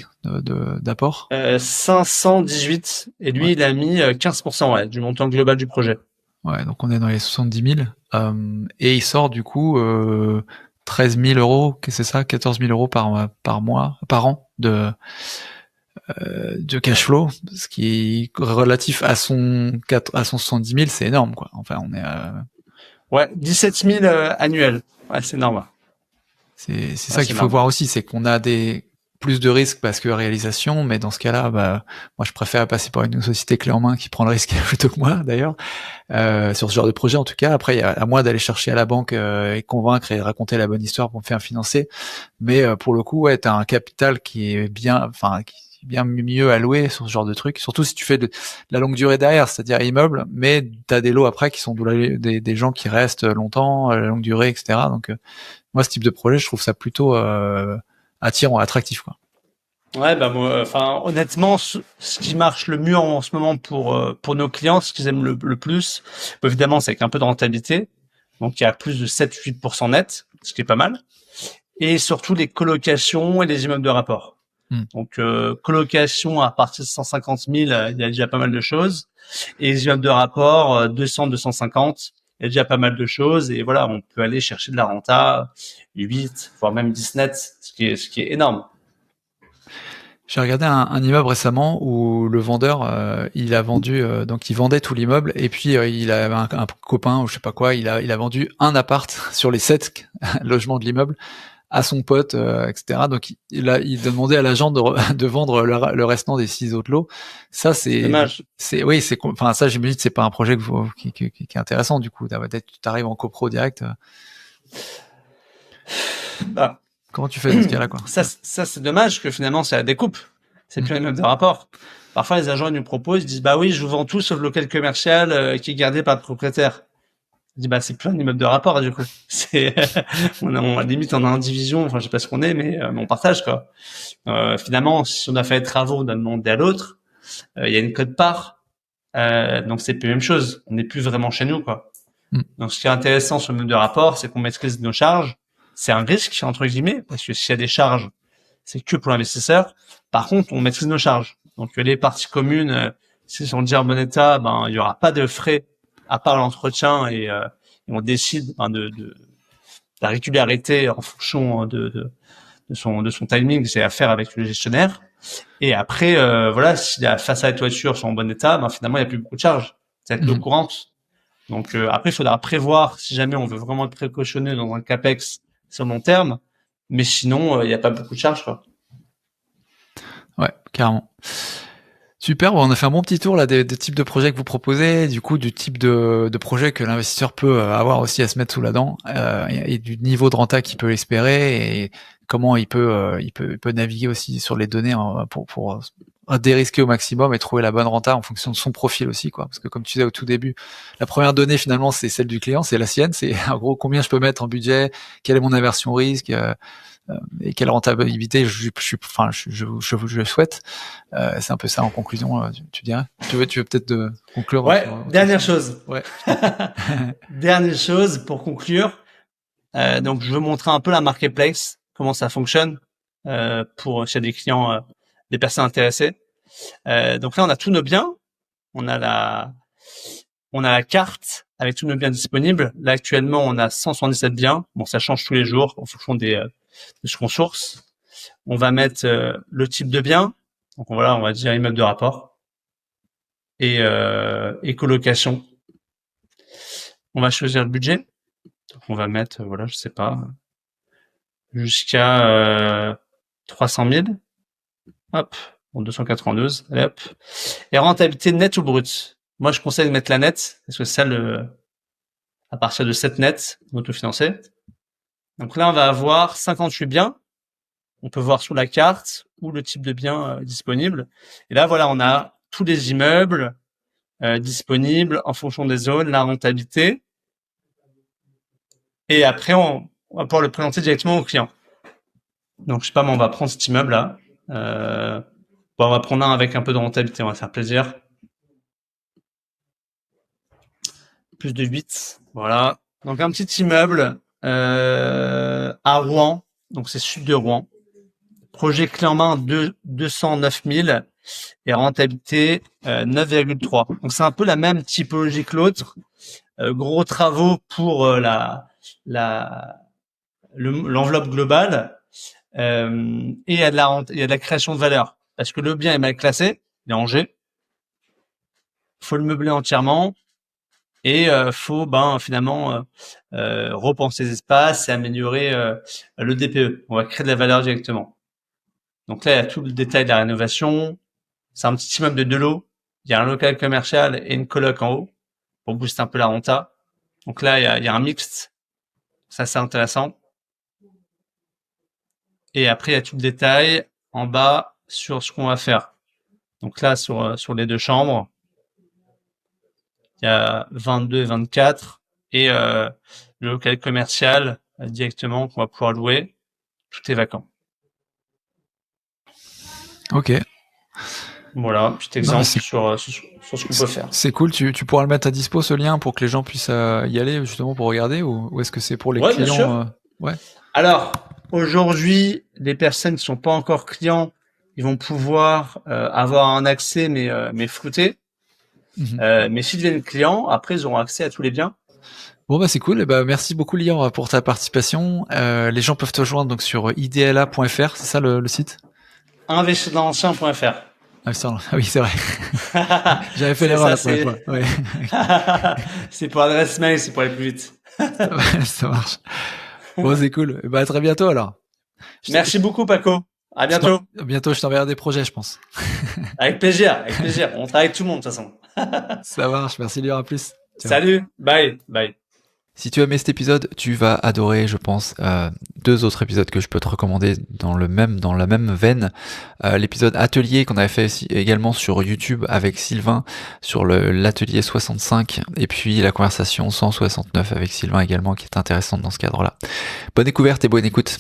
S3: d'apport.
S1: 518 et lui
S3: Ouais.
S1: il a mis 15% ouais, du montant global du projet.
S3: Ouais, donc on est dans les 70 000. Et il sort du coup 13 000 euros, c'est ça, 14 000 euros par mois, par an de cash flow, ce qui est relatif à son 70 000, c'est énorme, quoi. Enfin, on est
S1: Ouais, 17 000 annuels. Ouais, c'est normal.
S3: c'est
S1: Ouais,
S3: ça
S1: c'est
S3: qu'il faut
S1: normal.
S3: voir aussi, c'est qu'on a plus de risques parce que réalisation, mais dans ce cas-là, bah, moi je préfère passer par une société clé en main qui prend le risque plutôt que moi d'ailleurs, sur ce genre de projet en tout cas. Après, il y a à moi d'aller chercher à la banque et convaincre et raconter la bonne histoire pour me faire financer. Mais pour le coup, ouais, t'as un capital qui est qui est bien mieux alloué sur ce genre de truc. Surtout si tu fais de la longue durée derrière, c'est-à-dire immeuble, mais t'as des lots après qui sont des gens qui restent longtemps, la longue durée, etc. Donc moi, ce type de projet, je trouve ça plutôt attirant, attractif, quoi.
S1: Ouais, bah moi, enfin honnêtement, ce qui marche le mieux en ce moment pour nos clients, ce qu'ils aiment le plus, bah, évidemment, c'est avec un peu de rentabilité. Donc il y a plus de 7-8% net, ce qui est pas mal. Et surtout les colocations et les immeubles de rapport.
S3: Hmm.
S1: Donc colocation à partir de 150 000, il y a déjà pas mal de choses. Et les immeubles de rapport 200, 250, il y a déjà pas mal de choses. Et voilà, on peut aller chercher de la renta 8, voire même 10 net, ce qui est énorme.
S3: J'ai regardé un immeuble récemment où le vendeur, il a vendu, donc il vendait tout l'immeuble et puis il avait un copain ou je sais pas quoi, il a vendu un appart sur les 7 logements de l'immeuble à son pote, etc. Donc il demandait à l'agent de vendre le restant des 6 autres lots. Ça
S1: C'est dommage.
S3: oui, enfin ça j'imagine que c'est pas un projet qui est intéressant du coup. Peut-être tu t'arrives en copro direct.
S1: Bah,
S3: Comment tu fais dans ce cas-là, quoi?
S1: ça c'est dommage que finalement c'est la découpe. C'est
S3: Mm.
S1: plus un immeuble de rapport. Parfois les agents ils nous proposent, ils disent bah oui, je vous vends tout sauf le local commercial qui est gardé par le propriétaire. Je dis bah c'est plus un immeuble de rapport du coup. C'est limite on a une division, enfin je sais pas ce qu'on est, mais on partage quoi. Finalement si on a fait les travaux, on a demandé à l'autre. Il y a une quote-part, donc c'est plus la même chose. On n'est plus vraiment chez nous quoi.
S3: Mm.
S1: Donc ce qui est intéressant sur le immeuble de rapport, c'est qu'on maîtrise nos charges. C'est un risque entre guillemets parce que s'il y a des charges, c'est que pour l'investisseur. Par contre, on maîtrise nos charges. Donc les parties communes, si on dit en bon état, ben il y aura pas de frais à part l'entretien et on décide de la régularité en fonction de son timing, c'est à faire avec le gestionnaire. Et après, voilà, si la façade et la toiture sont en bon état, ben finalement il y a plus beaucoup de charges. Ça va être l'eau
S3: Mm.
S1: courante. Donc après, il faudra prévoir si jamais on veut vraiment être précautionné dans un capex sur le long terme. Mais sinon, il n'y a pas beaucoup de charges, quoi.
S3: Ouais, carrément. Super, bon, on a fait un bon petit tour là des types de projets que vous proposez, du coup du type de projet que l'investisseur peut avoir aussi à se mettre sous la dent, et du niveau de renta qu'il peut espérer et comment il peut naviguer aussi sur les données pour dérisquer au maximum et trouver la bonne renta en fonction de son profil aussi, quoi. Parce que comme tu disais au tout début, la première donnée finalement c'est celle du client, c'est la sienne, c'est en gros combien je peux mettre en budget, quelle est mon aversion au risque. Et quelle rentabilité je souhaite. C'est un peu ça en conclusion, tu dirais. Tu veux peut-être conclure
S1: Ouais,
S3: sur
S1: dernière chose.
S3: Ouais.
S1: Dernière chose pour conclure. Donc, je veux montrer un peu la marketplace, comment ça fonctionne pour chez des clients, des personnes intéressées. Donc là, on a tous nos biens. On a la carte avec tous nos biens disponibles. Là, actuellement, on a 177 biens. Bon, ça change tous les jours en fonction de ce qu'on source. On va mettre le type de bien. Donc voilà, on va dire immeuble de rapport et colocation. On va choisir le budget. Donc on va mettre, voilà, je sais pas, jusqu'à 300 000. Hop, bon, 292. Allez, hop. Et rentabilité nette ou brute. Moi, je conseille de mettre la nette parce que c'est ça à partir de 7 nets autofinancé. Donc là, on va avoir 58 biens. On peut voir sur la carte ou le type de bien disponible. Et là, voilà, on a tous les immeubles disponibles en fonction des zones, la rentabilité. Et après, on va pouvoir le présenter directement au client. Donc, je sais pas, mais on va prendre cet immeuble-là. Bon, on va prendre un avec un peu de rentabilité, on va faire plaisir. Plus de 8, voilà. Donc un petit immeuble à Rouen, donc c'est sud de Rouen. Projet clé en main 209 000 et rentabilité 9,3. Donc c'est un peu la même typologie que l'autre. Gros travaux pour l'enveloppe globale et il y a de la création de valeur parce que le bien est mal classé, il est en G. Faut le meubler entièrement et faut finalement repenser les espaces et améliorer le DPE. On va créer de la valeur directement. Donc là, il y a tout le détail de la rénovation. C'est un petit immeuble de 2 lots. Il y a un local commercial et une coloc en haut pour booster un peu la renta. Donc là, il y a un mixte. Ça, c'est intéressant. Et après, il y a tout le détail en bas sur ce qu'on va faire. Donc là, sur les 2 chambres, il y a 22 et 24 et le local commercial directement qu'on va pouvoir louer. Tout est vacant.
S3: Ok.
S1: Voilà, petit exemple sur ce qu'on peut faire.
S3: C'est cool. Tu pourras le mettre à dispo, ce lien, pour que les gens puissent y aller justement pour regarder, ou est-ce que c'est pour les clients?
S1: Bien sûr.
S3: Ouais.
S1: Alors, aujourd'hui, les personnes qui sont pas encore clients, ils vont pouvoir avoir un accès mais flouté. Mais s'ils deviennent clients, après ils auront accès à tous les biens.
S3: Bon c'est cool. Et merci beaucoup Lior pour ta participation. Les gens peuvent te joindre donc sur idla.fr, c'est ça le site?
S1: Investirdansl'ancien.fr.
S3: Ah oui, c'est vrai. J'avais fait l'erreur la première fois. Ouais.
S1: C'est pour l'adresse mail, c'est pour aller plus vite.
S3: Ça marche. Bon, c'est cool. À très bientôt alors.
S1: Merci beaucoup Paco. À bientôt.
S3: Bientôt, je t'enverrai des projets, je pense.
S1: Avec plaisir. On travaille avec tout le monde de toute façon.
S3: Ça marche. Merci Lior, à plus.
S1: Ciao. Salut. Bye.
S2: Si tu as aimé cet épisode, tu vas adorer, je pense, 2 autres épisodes que je peux te recommander dans la même veine. L'épisode atelier qu'on avait fait également sur YouTube avec Sylvain sur l'atelier 65 et puis la conversation 169 avec Sylvain également qui est intéressante dans ce cadre-là. Bonne découverte et bonne écoute.